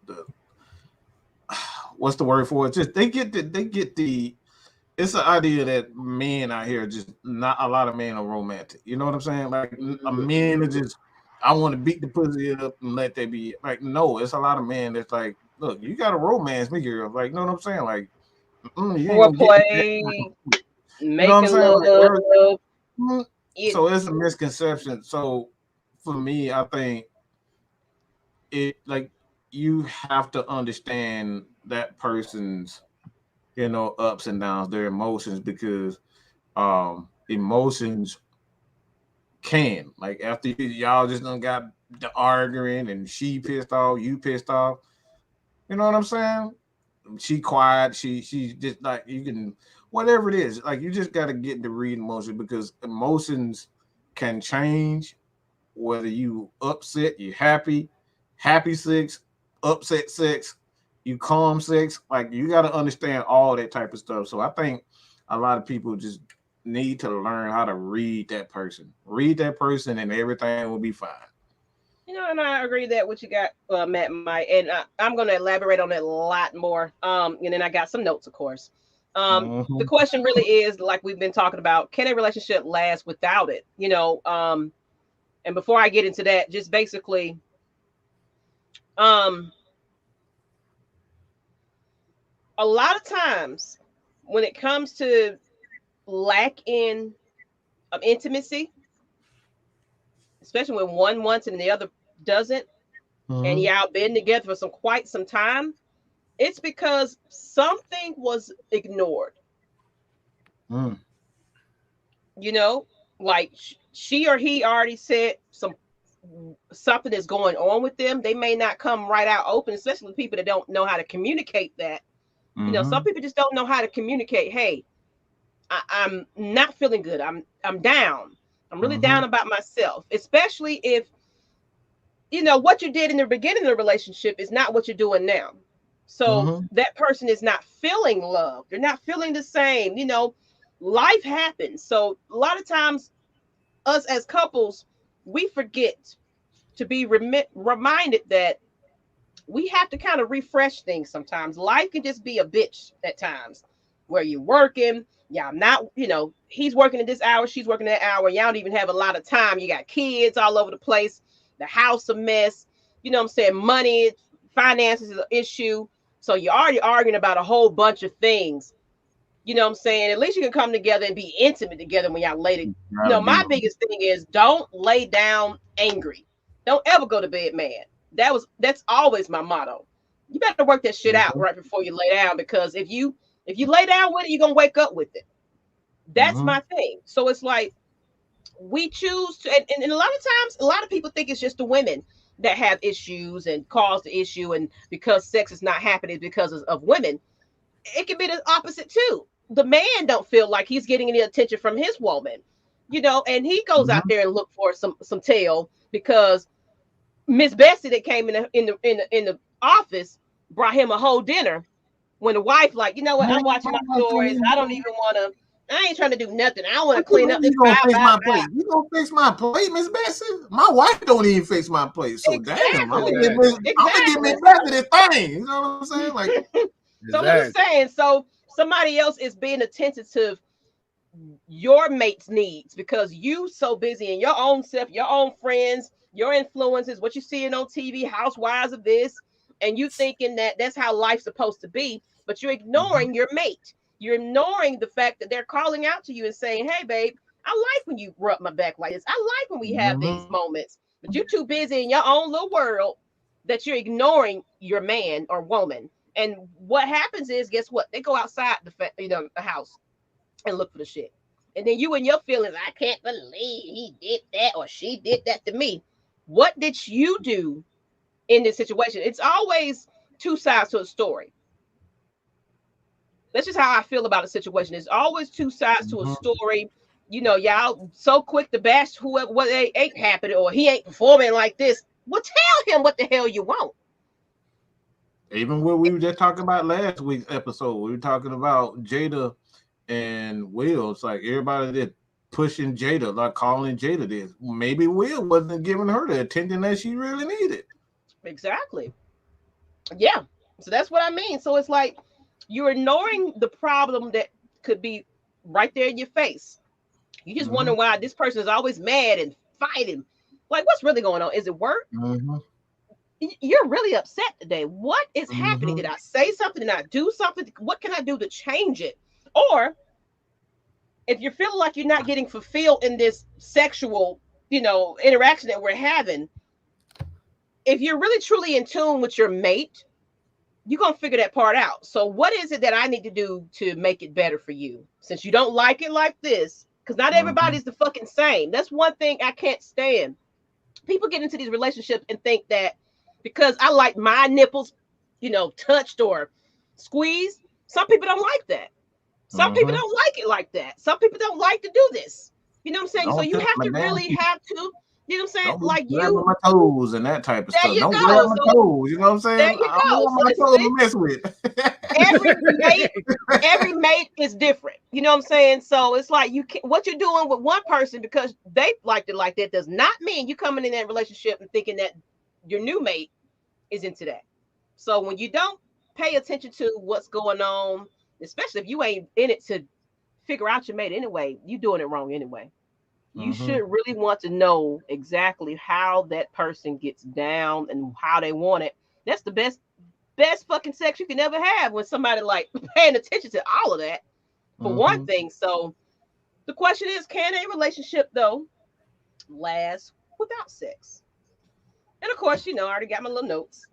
what's the word for it? Just they get the it's the idea that men out here, just not a lot of men are romantic. You know what I'm saying? Like, a man is just, I want to beat the pussy up and let that be. Like, no, it's a lot of men that's like, look, you got to romance me, girl. Like, you know what I'm saying? Like, you ain't foreplay, making love. Like, so it's a misconception. So for me, I think it, like, you have to understand that person's, ups and downs, their emotions, because emotions can, like, after y'all just done got the arguing and she pissed off, you pissed off, you know what I'm saying? She quiet, she just, like, you can, whatever it is, like, you just got to get to read emotions, because emotions can change, whether you upset, you happy sex, upset sex, you calm sex. Like, you got to understand all that type of stuff. So I think a lot of people just need to learn how to read that person, and everything will be fine. And I agree that what you got, Matt, Mike, and I'm going to elaborate on it a lot more. And then I got some notes, of course. The question really is, like we've been talking about, can a relationship last without it? And before I get into that, just basically, a lot of times when it comes to lack in intimacy, especially when one wants and the other doesn't, and y'all been together for quite some time, it's because something was ignored. Like, she or he already said something is going on with them. They may not come right out open, especially with people that don't know how to communicate that. Some people just don't know how to communicate. Hey, I'm not feeling good. I'm down. I'm really down about myself, especially if, what you did in the beginning of the relationship is not what you're doing now. So that person is not feeling love. They're not feeling the same. Life happens. So a lot of times, us as couples, we forget to be reminded that we have to kind of refresh things sometimes. Life can just be a bitch at times where you're working. Y'all not, he's working at this hour, she's working that hour. Y'all don't even have a lot of time. You got kids all over the place, the house a mess. You know what I'm saying? Money, finances is an issue. So you're already arguing about a whole bunch of things. You know what I'm saying? At least you can come together and be intimate together when y'all lay it. My biggest thing is don't lay down angry. Don't ever go to bed mad. That's always my motto. You better work that shit out right before you lay down, because if you lay down with it, you're gonna wake up with it. That's my thing. So it's like we choose to, and a lot of times, a lot of people think it's just the women that have issues and cause the issue, and because sex is not happening because of women. It can be the opposite too. The man don't feel like he's getting any attention from his woman, and he goes out there and look for some tail because Miss Bessie that came in the office brought him a whole dinner. When the wife like, you know what, I'm watching my stories. I don't even want to. I ain't trying to do nothing. I want to clean up this. You gonna fix my plate? You gonna fix my plate, Miss Bessie? My wife don't even fix my plate. So damn, I'm gonna get Miss Bessie this thing. You know what I'm saying? Like, so I'm just saying. So somebody else is being attentive to your mate's needs because you so busy in your own self, your own friends, your influences, what you seeing on TV, housewives of this, and you thinking that that's how life's supposed to be, but you're ignoring your mate. You're ignoring the fact that they're calling out to you and saying, hey, babe, I like when you rub my back like this. I like when we have these moments, but you're too busy in your own little world that you're ignoring your man or woman. And what happens is, guess what? They go outside the house and look for the shit. And then you and your feelings, I can't believe he did that or she did that to me. What did you do in this situation? It's always two sides to a story. That's just how I feel about a situation. There's always two sides to a story. Y'all so quick to bash whoever what ain't happening or he ain't performing like this. Well, tell him what the hell you want. Even what we were just talking about last week's episode, we were talking about Jada and Will. It's like everybody that pushing Jada, like calling Jada this. Maybe Will wasn't giving her the attention that she really needed. Exactly. Yeah. So that's what I mean. So it's like you're ignoring the problem that could be right there in your face. You just wonder why this person is always mad and fighting. Like, what's really going on? Is it work? You're really upset today. What is happening? Did I say something? Did I do something? What can I do to change it? Or if you're feeling like you're not getting fulfilled in this sexual, interaction that we're having, if you're really truly in tune with your mate, you're going to figure that part out. So what is it that I need to do to make it better for you? Since you don't like it like this, because not everybody's the fucking same. That's one thing I can't stand. People get into these relationships and think that because I like my nipples, touched or squeezed, some people don't like that. Some people don't like it like that. Some people don't like to do this. You know what I'm saying? So you have to really have to, you know what I'm saying? Like you my toes and that type of there stuff. You don't go. grab my toes. You know what I'm saying? There you I go. don't want my toes to mess with. every mate is different. You know what I'm saying? So it's like what you're doing with one person because they liked it like that does not mean you coming in that relationship and thinking that your new mate is into that. So when you don't pay attention to what's going on, especially if you ain't in it to figure out your mate anyway, you're doing it wrong anyway. You should really want to know exactly how that person gets down and how they want it. That's the best fucking sex you can ever have when somebody like paying attention to all of that for one thing. So the question is, can a relationship though last without sex? And of course, I already got my little notes.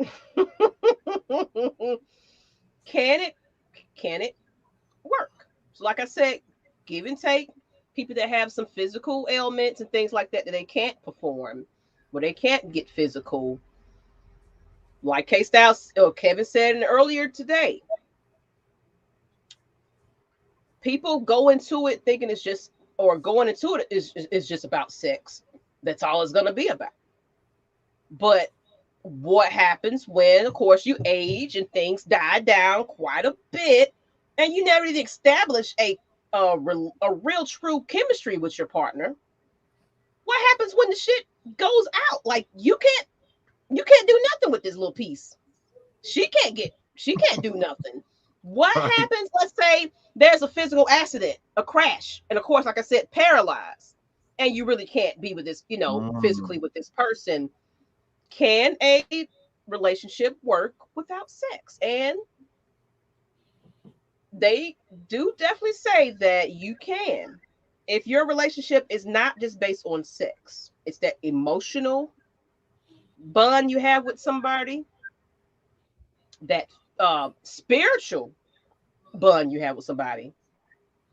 Can it work? So like I said, give and take. People that have some physical ailments and things like that they can't perform, where they can't get physical. Like K-Styles or Kevin said earlier today, people go into it thinking it's just, or going into it is just about sex. That's all it's going to be about. But what happens when, of course, you age and things die down quite a bit, and you never even establish a real true chemistry with your partner? What happens when the shit goes out? Like you can't do nothing with this little piece. She can't do nothing. What happens? Let's say there's a physical accident, a crash, and of course, like I said, paralyzed, and you really can't be with this, physically with this person. Can a relationship work without sex? And they do definitely say that you can. If your relationship is not just based on sex, it's that emotional bond you have with somebody, that spiritual bond you have with somebody.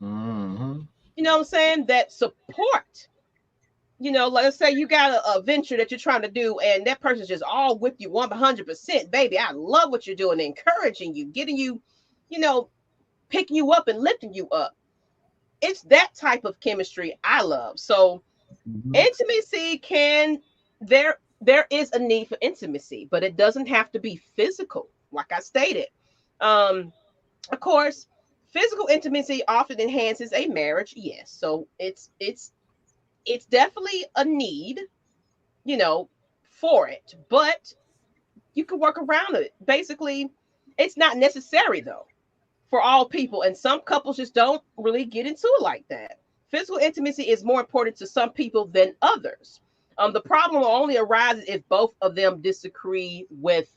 Mm-hmm. You know what I'm saying? That support. Let's say you got a venture that you're trying to do, and that person's just all with you 100%. Baby, I love what you're doing, encouraging you, getting you, picking you up and lifting you up. It's that type of chemistry I love. So intimacy there is a need for intimacy, but it doesn't have to be physical, like I stated. Of course, physical intimacy often enhances a marriage, yes. So it's definitely a need, for it, but you can work around it. Basically, it's not necessary though for all people, and some couples just don't really get into it like that. Physical intimacy is more important to some people than others. The problem only arises if both of them disagree with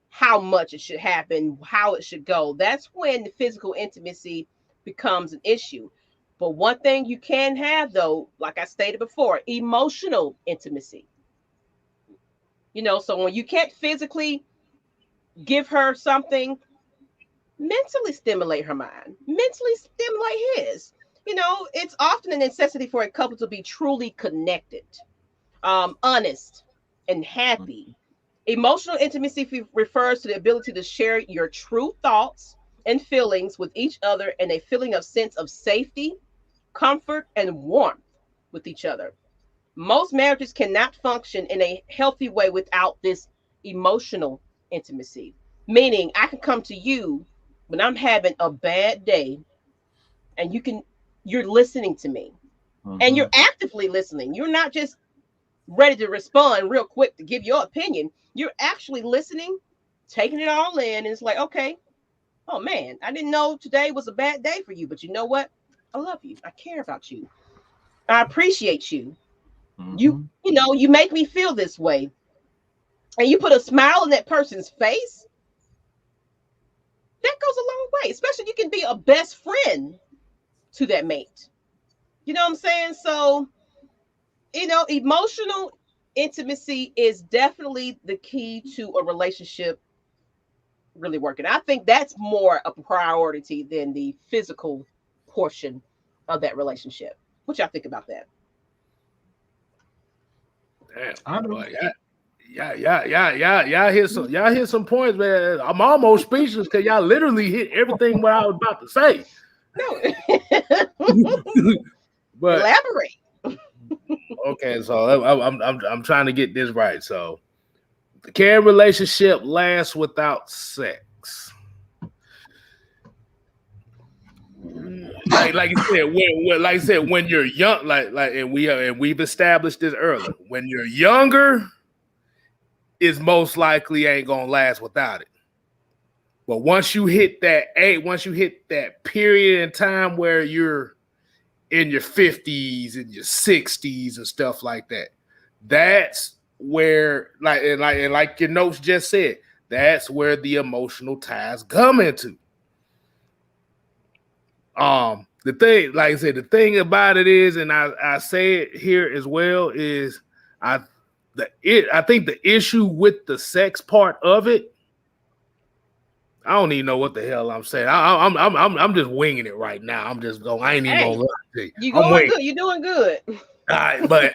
how much it should happen, how it should go. That's when the physical intimacy becomes an issue. But one thing you can have, though, like I stated before, emotional intimacy. So when you can't physically give her something, mentally stimulate her mind, mentally stimulate his. It's often a necessity for a couple to be truly connected, honest, and happy. Emotional intimacy refers to the ability to share your true thoughts and feelings with each other, and a feeling of sense of safety, comfort, and warmth with each other. Most marriages cannot function in a healthy way without this emotional intimacy. Meaning, I can come to you when I'm having a bad day, and you're listening to me, and you're actively listening. You're not just ready to respond real quick to give your opinion. You're actually listening, taking it all in, and it's like, okay, oh man, I didn't know today was a bad day for you, but you know what? I love you. I care about you. I appreciate you. You make me feel this way. And you put a smile on that person's face. That goes a long way, especially you can be a best friend to that mate. You know what I'm saying? So, emotional intimacy is definitely the key to a relationship really working. I think that's more a priority than the physical portion of that relationship. What y'all think about that? Damn, I know. Y'all hit some points, man. I'm almost speechless because y'all literally hit everything what I was about to say. No. But elaborate. Okay, so I'm trying to get this right. So, can relationship last without sex? Like you said, when you're young, and we've established this earlier. When you're younger, is most likely ain't gonna last without it. But once you hit that period in time where you're in your 50s and your 60s and stuff like that, that's where, like your notes just said, that's where the emotional ties come into. The thing, like I said, the thing about it is, and I say it here as well, is I think the issue with the sex part of it, I don't even know what the hell I'm saying. I'm just winging it right now. I'm just going. I ain't even gonna lie to you. You going good. You're doing good. All right, but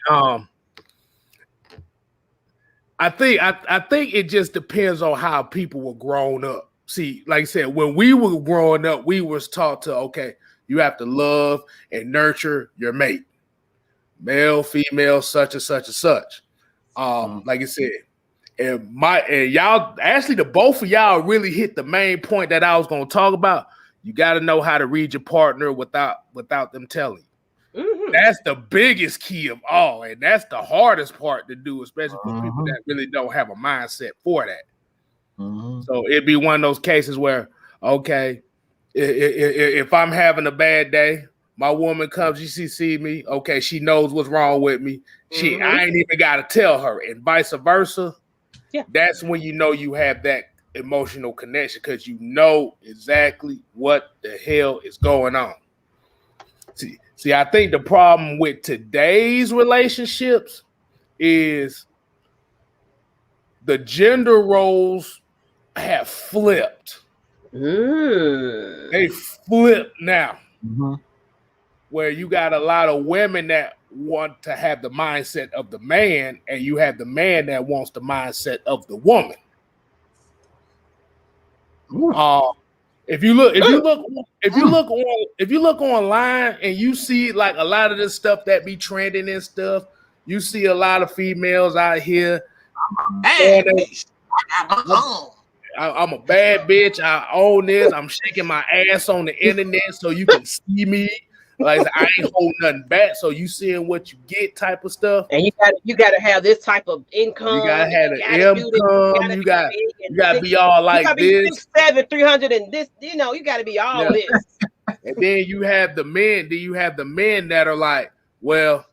I think it just depends on how people were grown up. See, like I said, when we were growing up, we was taught to, okay, you have to love and nurture your mate, male, female, such and such and such. Like I said, and y'all, actually, the both of y'all really hit the main point that I was going to talk about. You got to know how to read your partner without them telling you. Mm-hmm. That's the biggest key of all, and that's the hardest part to do, especially for people that really don't have a mindset for that. So it'd be one of those cases where, okay, if I'm having a bad day, my woman comes, she see me, okay, she knows what's wrong with me. I ain't even got to tell her, and vice versa. Yeah, that's when you know you have that emotional connection because you know exactly what the hell is going on. See, I think the problem with today's relationships is the gender roles have flipped. They flip now. Where you got a lot of women that want to have the mindset of the man, and you have the man that wants the mindset of the woman. If you look online and you see like a lot of this stuff that be trending and stuff, you see a lot of females out here. I'm a bad bitch. I own this. I'm shaking my ass on the internet so you can see me. Like I ain't holding nothing back. So you seeing what you get type of stuff. And you gotta have this type of income. You gotta have an income. You gotta be all like this. 6'7", 300, and this. You know, you gotta be all this. And then you have the men. Then you have the men that are like, well,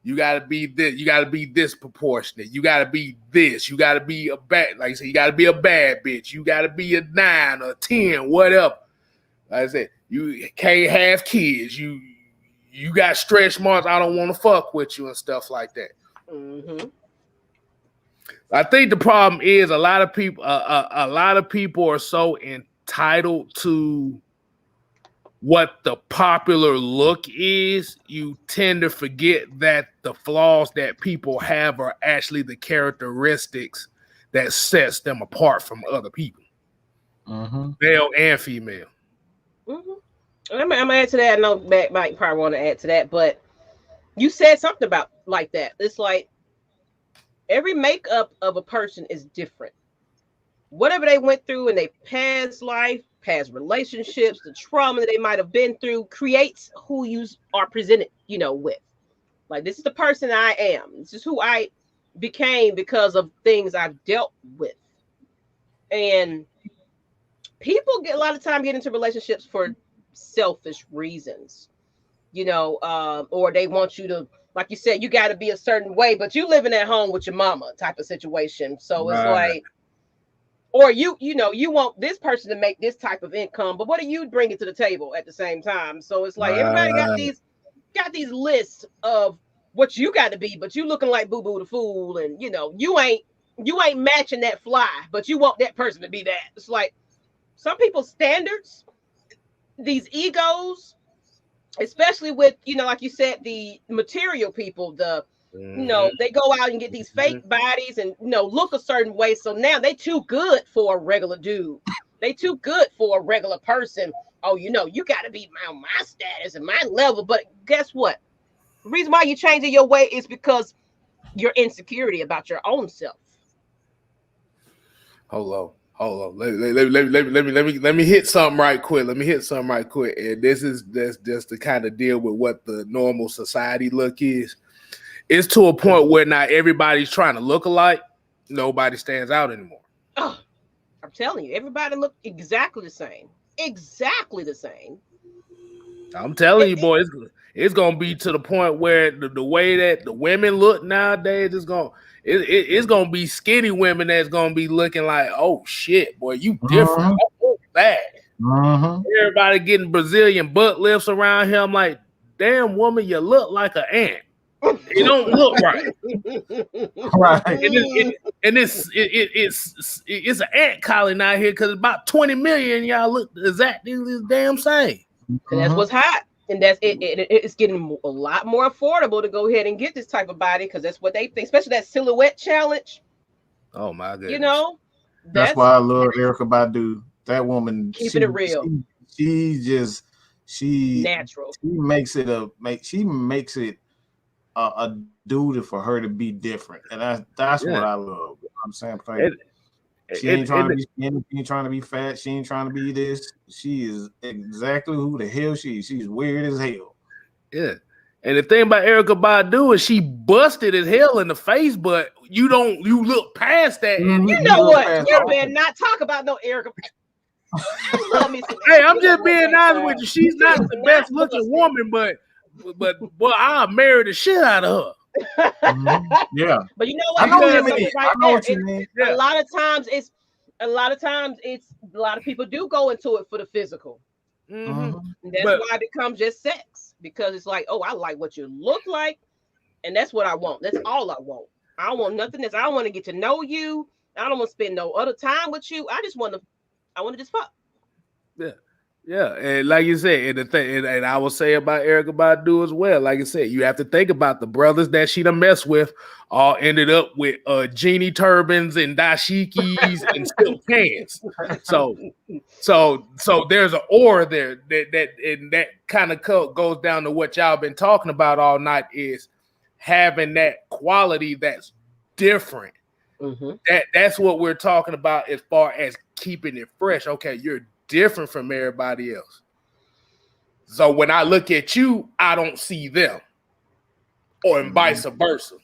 you gotta be this. You gotta be this proportionate. You gotta be this. You gotta be a bad. Like I said, you gotta be a bad bitch. You gotta be a 9 or 10, whatever. Like I said, you can't have kids. You got stretch marks. I don't want to fuck with you and stuff like that. I think the problem is a lot of people are so entitled to what the popular look is. You tend to forget that the flaws that people have are actually the characteristics that sets them apart from other people, male and female. I'm gonna add to that. I know Matt might probably want to add to that, but you said something about like that. It's like every makeup of a person is different. Whatever they went through in their past life, past relationships, the trauma that they might have been through creates who you are presented, with. Like, this is the person I am. This is who I became because of things I've dealt with. And people get a lot of time get into relationships for selfish reasons, or they want you to, like you said, you got to be a certain way, but you living at home with your mama type of situation. So it's like, or you want this person to make this type of income, but what are you bringing to the table at the same time? So it's like everybody got these lists of what you got to be, but you looking like Boo Boo the Fool, and you ain't matching that fly, but you want that person to be that. It's like some people's standards, these egos, especially with, like you said, the material people, they go out and get these fake bodies and, look a certain way. So now they too good for a regular dude. They too good for a regular person. Oh, you got to be my status and my level. But guess what? The reason why you're changing your way is because your insecurity about your own self. Hold on. Let me hit something right quick. And that's just to kind of deal with what the normal society look is. It's to a point where not everybody's trying to look alike. Nobody stands out anymore. Oh, I'm telling you, everybody look exactly the same. Exactly the same. I'm telling you, boy, it's gonna be to the point where the way that the women look nowadays is it's gonna be skinny women that's gonna be looking like, oh shit, boy, you different. Oh, that. Everybody getting Brazilian butt lifts around here. I'm like, damn woman, you look like an ant. It don't look right. Right. And it's an ant colony out here because about 20 million y'all look exactly the damn same. And that's what's hot. And that's it's getting a lot more affordable to go ahead and get this type of body because that's what they think, especially that silhouette challenge. Oh my goodness. That's why I love Erykah Badu. That woman keeping it real. She natural. She makes it a duty for her to be different, and that's what I love. I'm saying, she ain't trying to be skinny, she ain't trying to be fat, she ain't trying to be this. She is exactly who the hell she is. She's weird as hell. Yeah, And the thing about Erykah Badu is she busted as hell in the face, but you look past that. And you know what? You better not talk about no Erykah. I love me some. Hey, I'm just being honest with you. She's not the best looking woman, but boy, I'll marry the shit out of her. Yeah. But you know what? I know what you mean. A lot of times a lot of people do go into it for the physical. That's why it becomes just sex, because it's like, oh, I like what you look like, and that's what I want. That's all I want. I don't want nothing else. I don't want to get to know you. I don't want to spend no other time with you. I want to just fuck. Yeah, and like you said, and the thing, and I will say about Erykah Badu as well. Like I said, you have to think about the brothers that she done messed with. All ended up with genie turbans and dashikis and silk pants. So there's an aura there that kind of goes down to what y'all been talking about all night, is having that quality that's different. That's what we're talking about as far as keeping it fresh. Okay, you're different from everybody else. So when I look at you, I don't see them, or vice versa.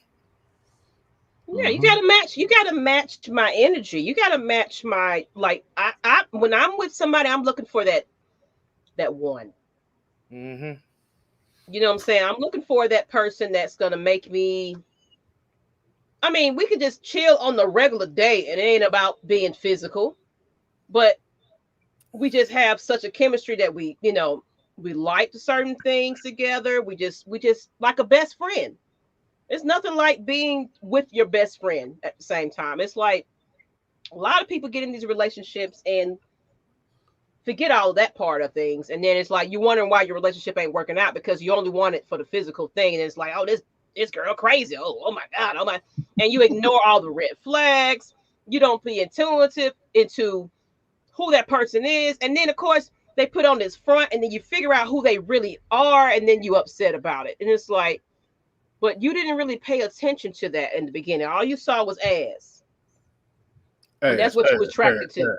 Yeah, you gotta match my energy. You gotta match my, like, I when I'm with somebody, I'm looking for that one. You know what I'm saying? I'm looking for that person that's gonna make me. I mean, we could just chill on the regular day, and it ain't about being physical, but we just have such a chemistry that we like certain things together. We just like a best friend. It's nothing like being with your best friend at the same time. It's like a lot of people get in these relationships and forget all of that part of things. And then it's like, you're wondering why your relationship ain't working out, because you only want it for the physical thing. And it's like, oh, this girl crazy. Oh my God. Oh my. And you ignore all the red flags. You don't be intuitive into who that person is. And then of course they put on this front, and then you figure out who they really are, and then you upset about it. And it's like, but you didn't really pay attention to that in the beginning. All you saw was ass. And that's what you was attracted to.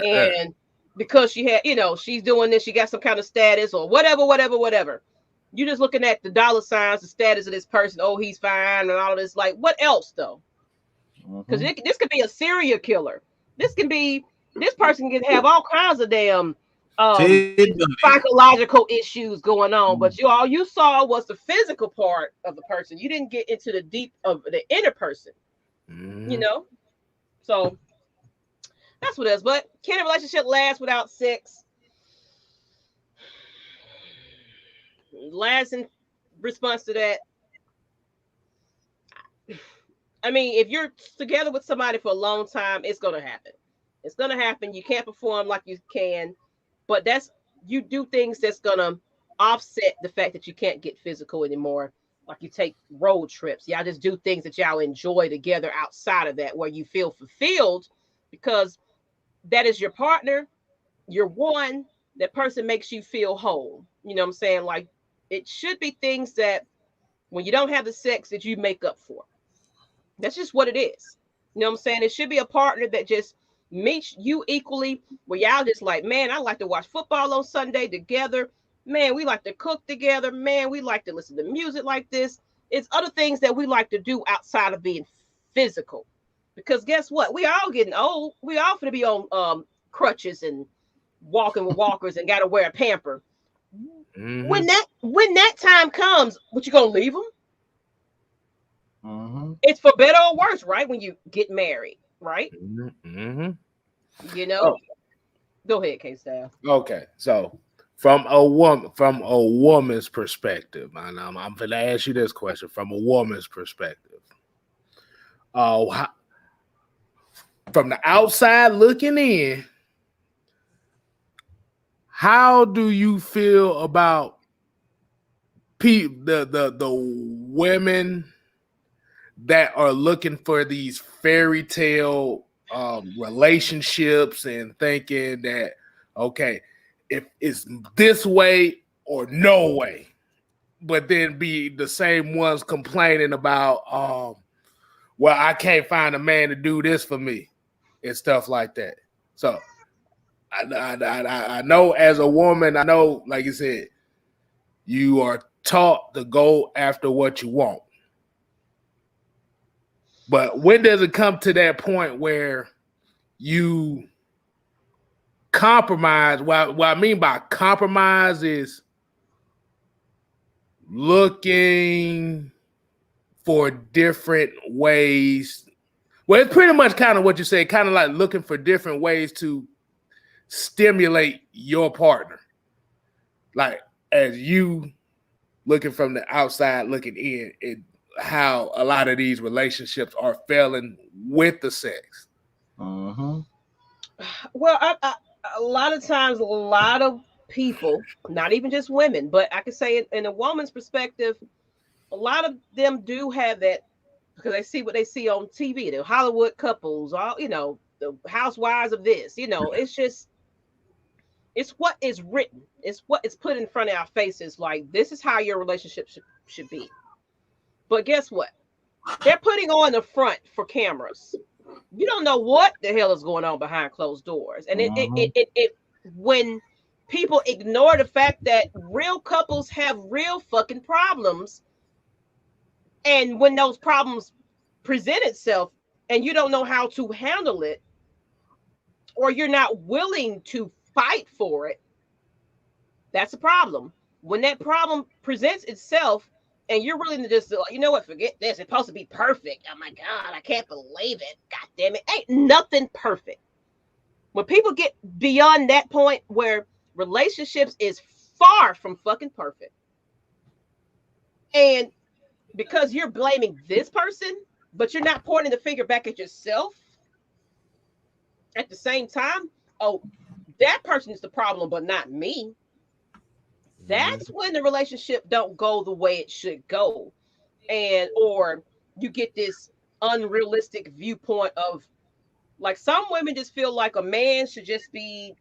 And because she had, she's doing this, she got some kind of status or whatever. You just looking at the dollar signs, the status of this person. Oh, he's fine and all of this. Like, what else though? Because this could be a serial killer. This person can have all kinds of damn psychological issues going on, but all you saw was the physical part of the person. You didn't get into the deep of the inner person. So that's what it is. But can a relationship last without sex? Last in response to that, I mean, if you're together with somebody for a long time, it's gonna happen. It's gonna happen. You can't perform like you can, but you do things that's gonna offset the fact that you can't get physical anymore. Like you take road trips. Y'all just do things that y'all enjoy together outside of that, where you feel fulfilled, because that is your partner. You're one. That person makes you feel whole. You know what I'm saying? Like, it should be things that when you don't have the sex that you make up for. That's just what it is. You know what I'm saying? It should be a partner that just meets you equally, where y'all just like, man, I like to watch football on Sunday together. Man, we like to cook together. Man, we like to listen to music like this. It's other things that we like to do outside of being physical. Because guess what? We all getting old. We all finna be on crutches and walking with walkers and gotta wear a pamper. When that time comes, what, you gonna leave them? It's for better or worse, right? When you get married, right? Go ahead, K-Style. Okay, so from a woman's perspective, and I'm going to ask you this question from a woman's perspective. From the outside looking in, how do you feel about the women that are looking for these fairy tale relationships and thinking that, okay, if it's this way or no way, but then be the same ones complaining about, well, I can't find a man to do this for me and stuff like that. So I know as a woman, I know, like you said, you are taught to go after what you want. But when does it come to that point where you compromise? What I mean by compromise is looking for different ways. Well, it's pretty much kind of what you say, kind of like looking for different ways to stimulate your partner. Like as you looking from the outside, looking in, and how a lot of these relationships are failing with the sex. Uh-huh. Well, a lot of times, a lot of people, not even just women, but I could say it in a woman's perspective, a lot of them do have that because they see what they see on TV, the Hollywood couples, all the housewives of this, it's just it's what is written, it's what is put in front of our faces. Like this is how your relationship should be. But guess what? They're putting on the front for cameras. You don't know what the hell is going on behind closed doors, and it when people ignore the fact that real couples have real fucking problems. And when those problems present itself and you don't know how to handle it, or you're not willing to fight for it, that's a problem. When that problem presents itself and you're willing to just, forget this. It's supposed to be perfect. Oh my God, I can't believe it. God damn it. Ain't nothing perfect. When people get beyond that point where relationships is far from fucking perfect, and because you're blaming this person, but you're not pointing the finger back at yourself at the same time. Oh, that person is the problem, but not me. That's when the relationship don't go the way it should go. Or you get this unrealistic viewpoint of, like, some women just feel like a man should just be,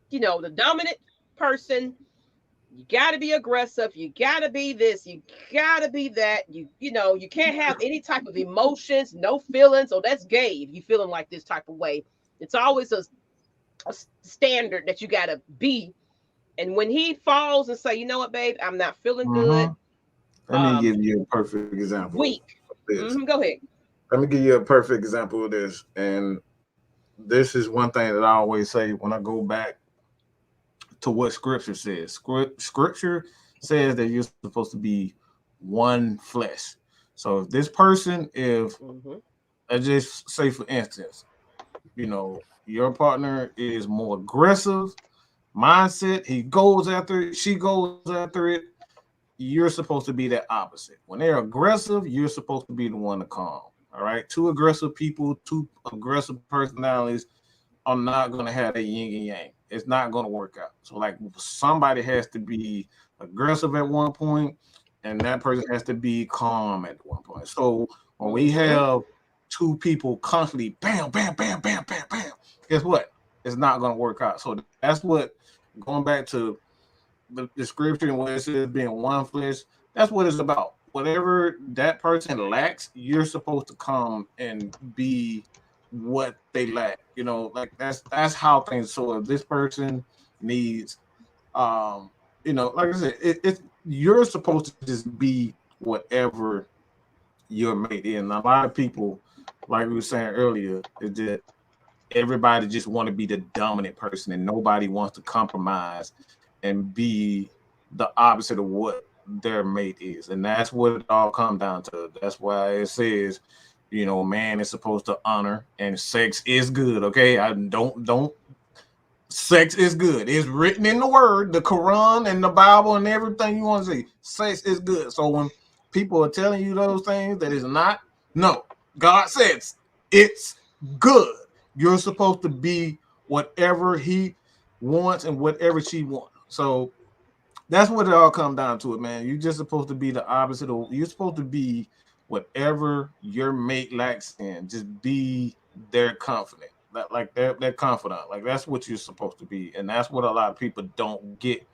the dominant person. You got to be aggressive. You got to be this. You got to be that. You can't have any type of emotions, no feelings. Oh, that's gay if you feeling like this type of way. It's always a standard that you got to be. And when he falls and say, you know what, babe, I'm not feeling good. Let me give you a perfect example. Weak. Go ahead. Let me give you a perfect example of this. And this is one thing that I always say when I go back to what scripture says. Scripture says that you're supposed to be one flesh. So if this person, I just say for instance, your partner is more aggressive mindset, he goes after it, she goes after it, you're supposed to be that opposite. When they're aggressive, you're supposed to be the one to calm. All right. Two aggressive people, two aggressive personalities are not going to have a yin and yang. It's not going to work out. So like somebody has to be aggressive at one point and that person has to be calm at one point. So when we have two people constantly bam, bam, bam, bam, bam, bam, guess what? It's not going to work out. So that's what, going back to the scripture and what it says being one flesh, that's what it's about. Whatever that person lacks, you're supposed to come and be what they lack. Like that's how things. So if this person needs, like I said, it's you're supposed to just be whatever your mate is. And a lot of people, like we were saying earlier, is that everybody just want to be the dominant person and nobody wants to compromise and be the opposite of what their mate is. And that's what it all comes down to. That's why it says, man is supposed to honor and sex is good. Okay. I don't sex is good. It's written in the word, the Quran and the Bible and everything you want to see. Sex is good. So when people are telling you those things that is not, no, God says it's good. You're supposed to be whatever he wants and whatever she wants. So that's what it all comes down to, it, man. You're just supposed to be the opposite of, you're supposed to be whatever your mate lacks in. Just be their confidant, like their confidant. Like that's what you're supposed to be. And that's what a lot of people don't get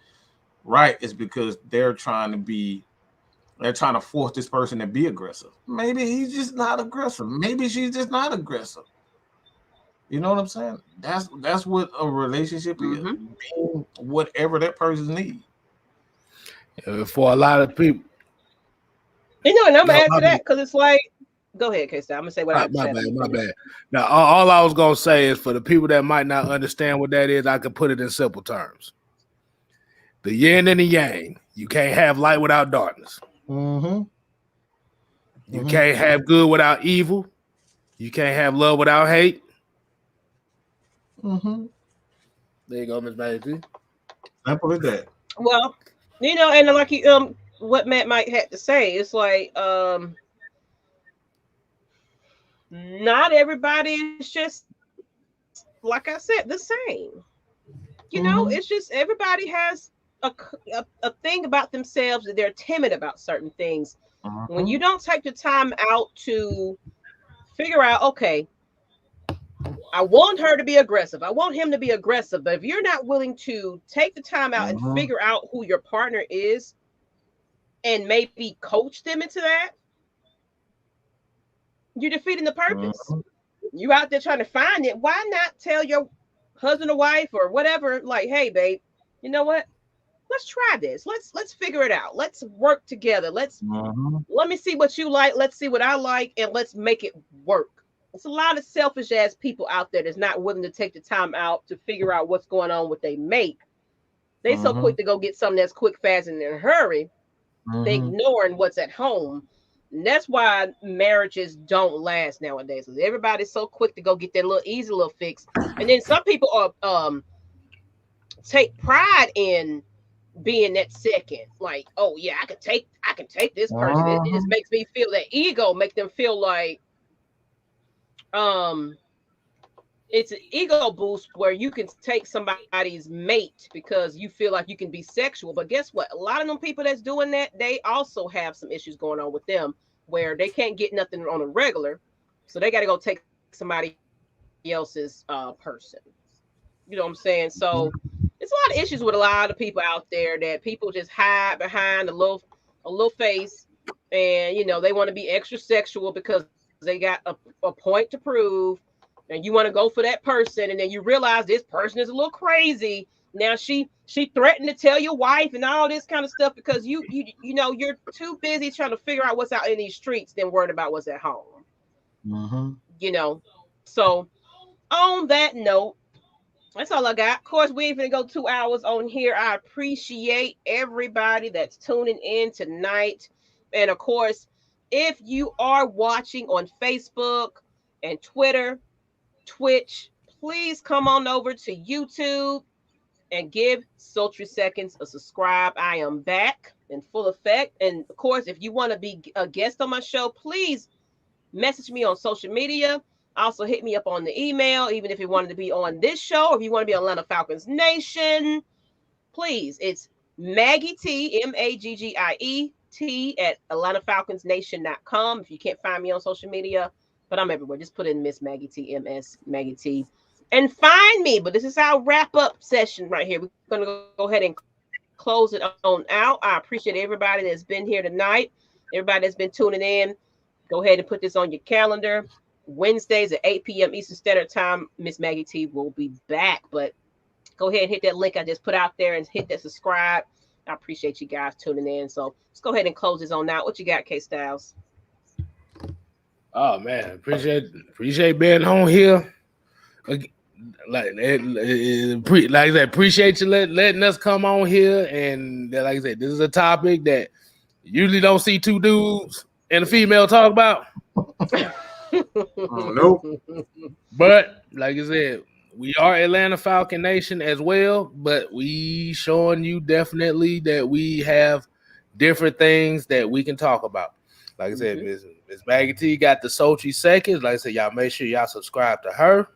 right, is because they're trying to force this person to be aggressive. Maybe he's just not aggressive. Maybe she's just not aggressive. You know what I'm saying? That's what a relationship is. Being whatever that person needs. For a lot of people. And I'm gonna add to that because it's like, go ahead, K-Star. I'm gonna say what I have to say. My bad. Now, all I was gonna say is for the people that might not understand what that is, I can put it in simple terms. The yin and the yang. You can't have light without darkness. Mm-hmm. You can't have good without evil. You can't have love without hate. Mm-hmm. There you go, Miss Maggie. Simple as that. Well, and like you, what Matt might have to say, it's like, not everybody is just, like I said, the same. It's just everybody has a thing about themselves that they're timid about certain things. When you don't take the time out to figure out, okay, I want her to be aggressive, I want him to be aggressive, but if you're not willing to take the time out and figure out who your partner is and maybe coach them into that, you're defeating the purpose. You out there trying to find it. Why not tell your husband or wife or whatever, like, hey, babe, you know what? Let's try this. Let's figure it out. Let's work together. Let me see what you like. Let's see what I like, and let's make it work. It's a lot of selfish ass people out there that's not willing to take the time out to figure out what's going on with their mate. They so quick to go get something that's quick, fast, and in a hurry. They ignoring what's at home. And that's why marriages don't last nowadays. Everybody's so quick to go get their little easy little fix. And then some people are take pride in being that second. Like, oh yeah, I can take this person. It just makes me feel that ego, make them feel like it's an ego boost where you can take somebody's mate because you feel like you can be sexual. But guess what? A lot of them people that's doing that, they also have some issues going on with them where they can't get nothing on a regular. So they got to go take somebody else's person. You know what I'm saying? So it's a lot of issues with a lot of people out there that people just hide behind a little face, and they want to be extra sexual because they got a point to prove, and you want to go for that person, and then you realize this person is a little crazy. Now she threatened to tell your wife and all this kind of stuff because you're too busy trying to figure out what's out in these streets than worried about what's at home. So on that note, that's all I got. Of course, we ain't gonna go 2 hours on here. I appreciate everybody that's tuning in tonight. And of course, if you are watching on Facebook and Twitter, Twitch, please come on over to YouTube and give Sultry Seconds a subscribe. I am back in full effect. And of course, if you want to be a guest on my show, please message me on social media. Also hit me up on the email, even if you wanted to be on this show, or if you want to be on Atlanta Falcons Nation, please. It's Maggie T, MAGGIE at AtlantaFalconsNation.com. If you can't find me on social media, but I'm everywhere. Just put in Miss Maggie T, MS Maggie T, and find me. But this is our wrap-up session right here. We're going to go ahead and close it on out. I appreciate everybody that's been here tonight, everybody that's been tuning in. Go ahead and put this on your calendar. Wednesdays at 8 p.m. Eastern Standard Time, Miss Maggie T will be back. But go ahead and hit that link I just put out there and hit that subscribe. I appreciate you guys tuning in. So let's go ahead and close this on out. What you got, K Styles? Oh man, appreciate being on here. Like I said, appreciate you letting us come on here. And like I said, this is a topic that you usually don't see two dudes and a female talk about. Oh, no. But like I said, we are Atlanta Falcon Nation as well, but we showing you definitely that we have different things that we can talk about. Like I said, Miss Maggie T got the Sultry Seconds. Like I said, y'all make sure y'all subscribe to her.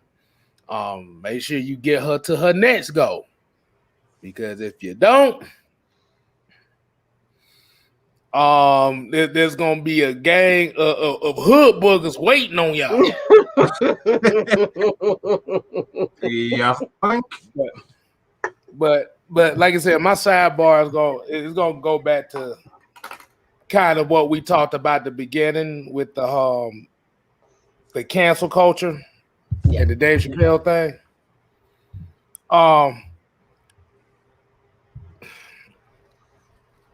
Make sure you get her to her next goal, because if you don't, there's gonna be a gang of hood boogers waiting on y'all. Yeah, but like I said, my sidebar is gonna go back to kind of what we talked about at the beginning with the cancel culture and the Dave Chappelle thing.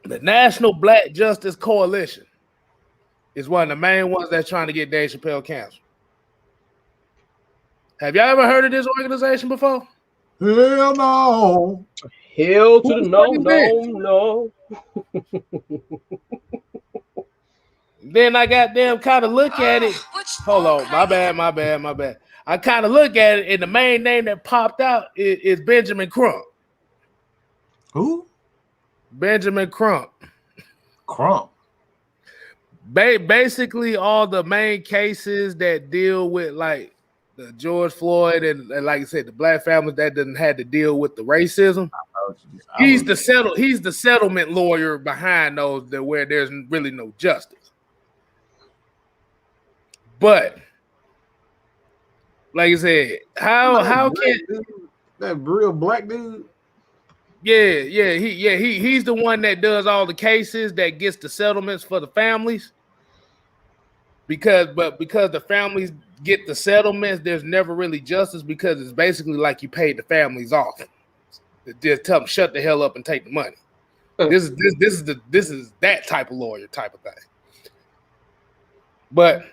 The National Black Justice Coalition is one of the main ones that's trying to get Dave Chappelle canceled. Have y'all ever heard of this organization before? Hell no. Hell to the no. Then I got them kind of look at it. Hold on, my bad. I kind of look at it, and the main name that popped out is Benjamin Crump. Who? Benjamin Crump. Crump. Basically, all the main cases that deal with like the George Floyd and like I said, the black families that didn't have to deal with the racism. He's the settlement lawyer behind those that where there's really no justice. But like I said, how can that real black dude? He's the one that does all the cases that gets the settlements for the families. Because the families get the settlements, there's never really justice because it's basically like you paid the families off. Just tell them shut the hell up and take the money. This is that type of lawyer type of thing. But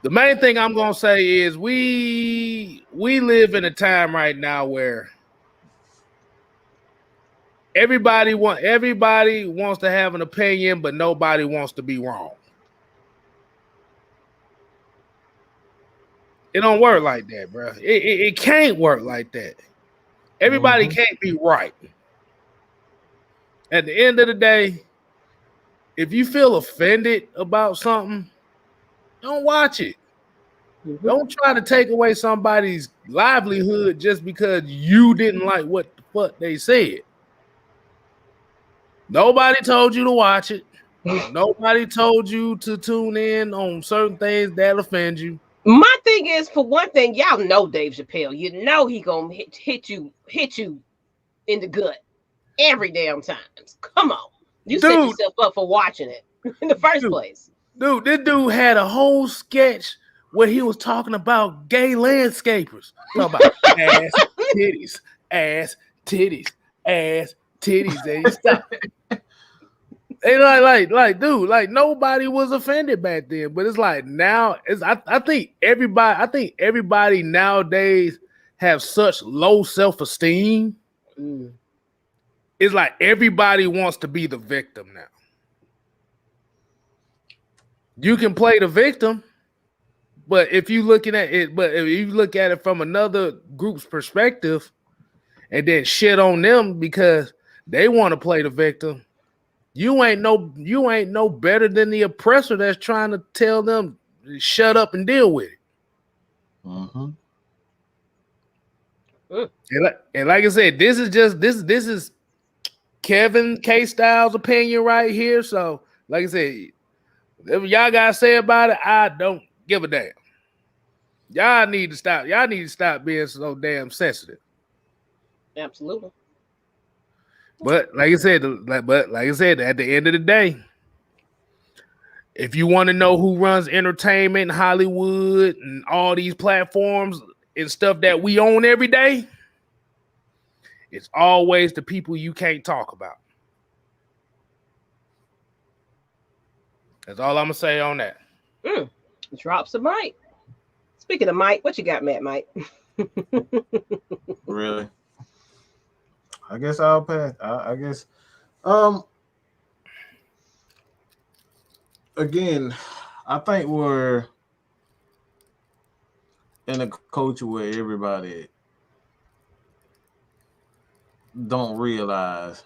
the main thing I'm gonna say is we live in a time right now where everybody wants to have an opinion, but nobody wants to be wrong. It don't work like that, bro. It can't work like that. Everybody can't be right. At the end of the day, if you feel offended about something, don't watch it. Don't try to take away somebody's livelihood just because you didn't like what the fuck they said. Nobody told you to watch it. Nobody told you to tune in on certain things that offend you. My thing is, for one thing, y'all know Dave Chappelle. You know he gonna hit you in the gut every damn time. Come on, you set yourself up for watching it in the first place. Dude, this dude had a whole sketch where he was talking about gay landscapers. Talking about ass titties, and he stopped. And like, dude, like nobody was offended back then, but it's like now, I think everybody nowadays have such low self-esteem. It's like everybody wants to be the victim now. You can play the victim, but if you look at it from another group's perspective, and then shit on them because they want to play the victim. You ain't no better than the oppressor that's trying to tell them shut up and deal with it. And like I said, this is Kevin K. Styles' opinion right here. So, like I said, whatever y'all gotta say about it, I don't give a damn. Y'all need to stop. Y'all need to stop being so damn sensitive. Absolutely. But like I said, at the end of the day, if you want to know who runs entertainment, Hollywood, and all these platforms and stuff that we own every day, it's always the people you can't talk about. That's all I'm gonna say on that. Drops of Mike. Speaking of Mike, what you got, Mike? Really? I guess I'll pass. I guess. Again, I think we're in a culture where everybody don't realize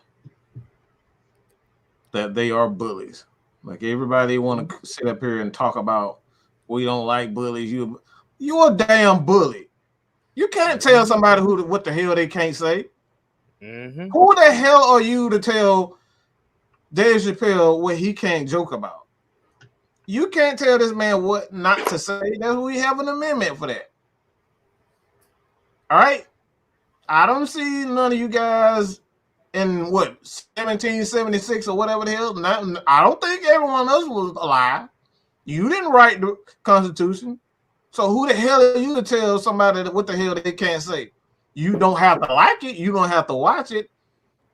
that they are bullies. Like everybody want to sit up here and talk about we don't like bullies. You're a damn bully. You can't tell somebody what the hell they can't say. Who the hell are you to tell Dave Chappelle what he can't joke about? You can't tell this man what not to say. That's we have an amendment for that. All right. I don't see none of you guys in 1776 or whatever the hell. I don't think everyone else was alive. You didn't write the Constitution. So who the hell are you to tell somebody what the hell they can't say? You don't have to like it. You don't have to watch it.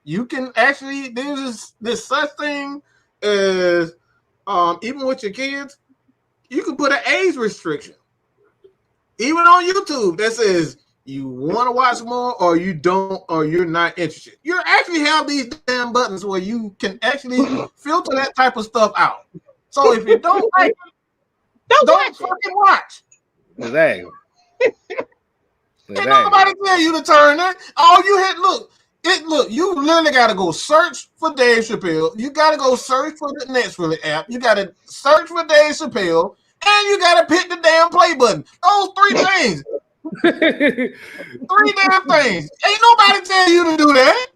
you can actually, there's this such thing as even with your kids, you can put an age restriction. Even on YouTube that says you want to watch more or you don't or you're not interested. You actually have these damn buttons where you can actually filter that type of stuff out. So if you don't like it, don't fucking watch. Exactly. Ain't nobody tell you to turn that. All you had, look, you literally got to go search for Dave Chappelle. You got to go search for the Netflix app. You got to search for Dave Chappelle, and you got to pick the damn play button. Those three things. Three damn things. Ain't nobody tell you to do that.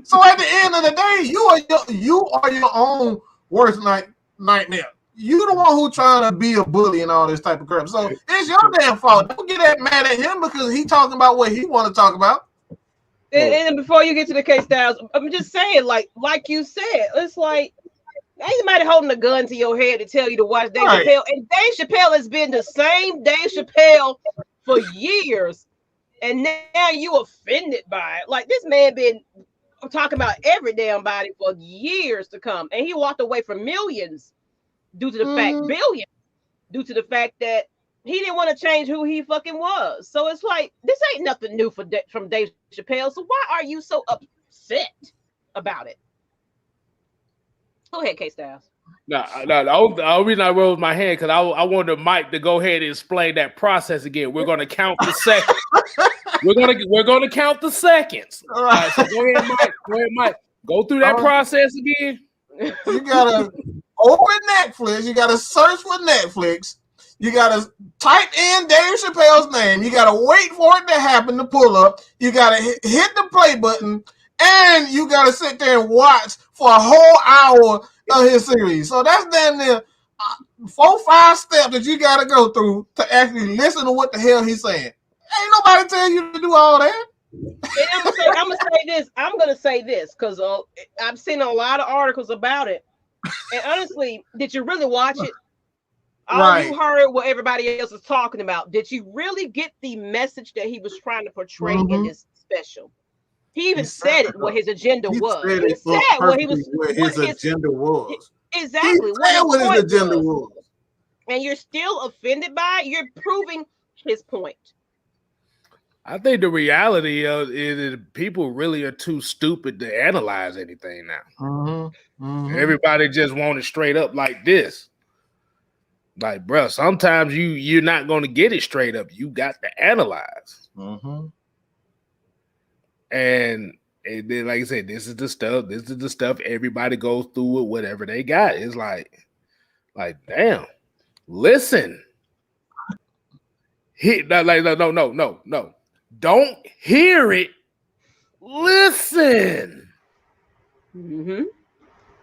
So at the end of the day, you are your own worst nightmare. You the one who trying to be a bully and all this type of crap. So it's your damn fault. Don't get that mad at him because he talking about what he want to talk about. And before you get to the case styles, I'm just saying, like you said, it's like ain't somebody holding a gun to your head to tell you to watch Dave Chappelle. And Dave Chappelle has been the same Dave Chappelle for years, and now you offended by it. Like this man been talking about every damn body for years to come, and he walked away from millions due to the billions, due to the fact that he didn't want to change who he fucking was. So it's like this ain't nothing new from Dave Chappelle. So why are you so upset about it? Go ahead, K Styles. No. The only reason I rose my hand because I wanted Mike to go ahead and explain that process again. We're going to count the seconds. we're gonna count the seconds. All right, so go ahead, Mike. Go through that process again. You gotta open Netflix. You gotta search for Netflix. You gotta type in Dave Chappelle's name. You gotta wait for it to happen to pull up. You gotta hit the play button, and you gotta sit there and watch for a whole hour of his series. So that's damn near 4-5 steps that you gotta go through to actually listen to what the hell he's saying. Ain't nobody telling you to do all that. And I'm gonna say this because I've seen a lot of articles about it. And honestly, did you really watch it? You heard what everybody else is talking about. Did you really get the message that he was trying to portray in this special? He even said what his agenda was. He said what his agenda was. Exactly. What his agenda was. And you're still offended by it? You're proving his point. I think the reality of it is people really are too stupid to analyze anything now. Everybody just want it straight up like this. Like, bro, sometimes you're not going to get it straight up. You got to analyze. And then, like I said, this is the stuff everybody goes through with whatever they got. It's like damn, listen. No. Don't hear it. Listen.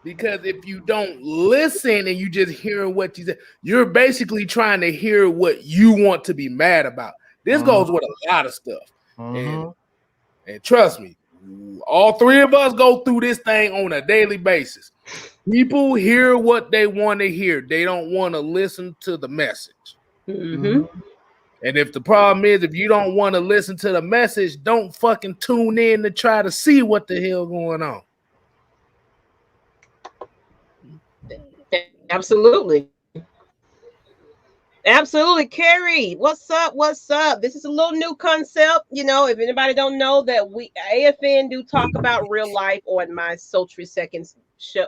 Because if you don't listen and you just hearing what you say, you're basically trying to hear what you want to be mad about. This goes with a lot of stuff. And trust me, all three of us go through this thing on a daily basis. People hear what they want to hear. They don't want to listen to the message. And if the problem is, if you don't want to listen to the message, don't fucking tune in to try to see what the hell going on. Absolutely. Carrie, what's up? This is a little new concept. You know, if anybody don't know that we AFN do talk about real life on my Sultry Seconds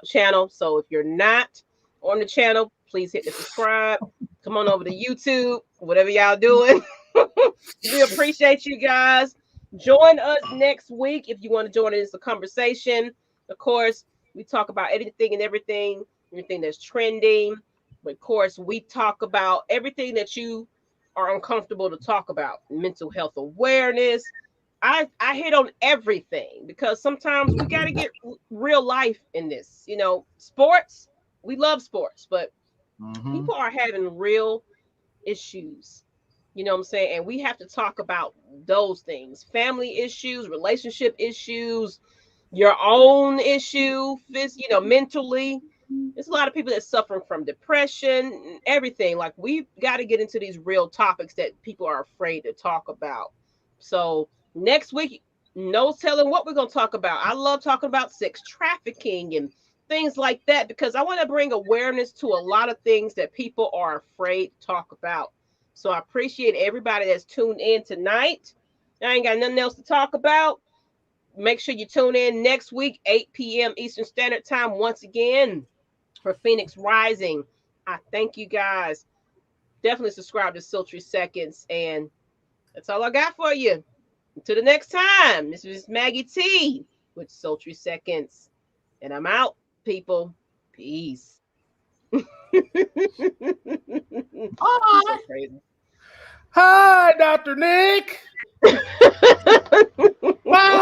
channel. So if you're not on the channel, please hit the subscribe. Come on over to YouTube, whatever y'all doing. We appreciate you guys. Join us next week if you want to join us in a conversation. Of course, we talk about anything and everything that's trending. But of course, we talk about everything that you are uncomfortable to talk about. Mental health awareness. I hit on everything because sometimes we got to get real life in this. You know, sports, we love sports, but people are having real issues. You know what I'm saying? And we have to talk about those things. Family issues, relationship issues, your own issue, mentally. There's a lot of people that suffering from depression and everything. Like, we've got to get into these real topics that people are afraid to talk about. So next week, No telling what we're going to talk about. I love talking about sex trafficking and things like that because I want to bring awareness to a lot of things that people are afraid to talk about. So I appreciate everybody that's tuned in tonight. I ain't got nothing else to talk about. Make sure you tune in next week, 8 p.m. Eastern Standard Time, once again for Phoenix Rising. I thank you guys. Definitely subscribe to Sultry Seconds. And that's all I got for you. Until the next time, this is Maggie T with Sultry Seconds. And I'm out, people. Peace. So crazy. Hi, Dr. Nick. Wow.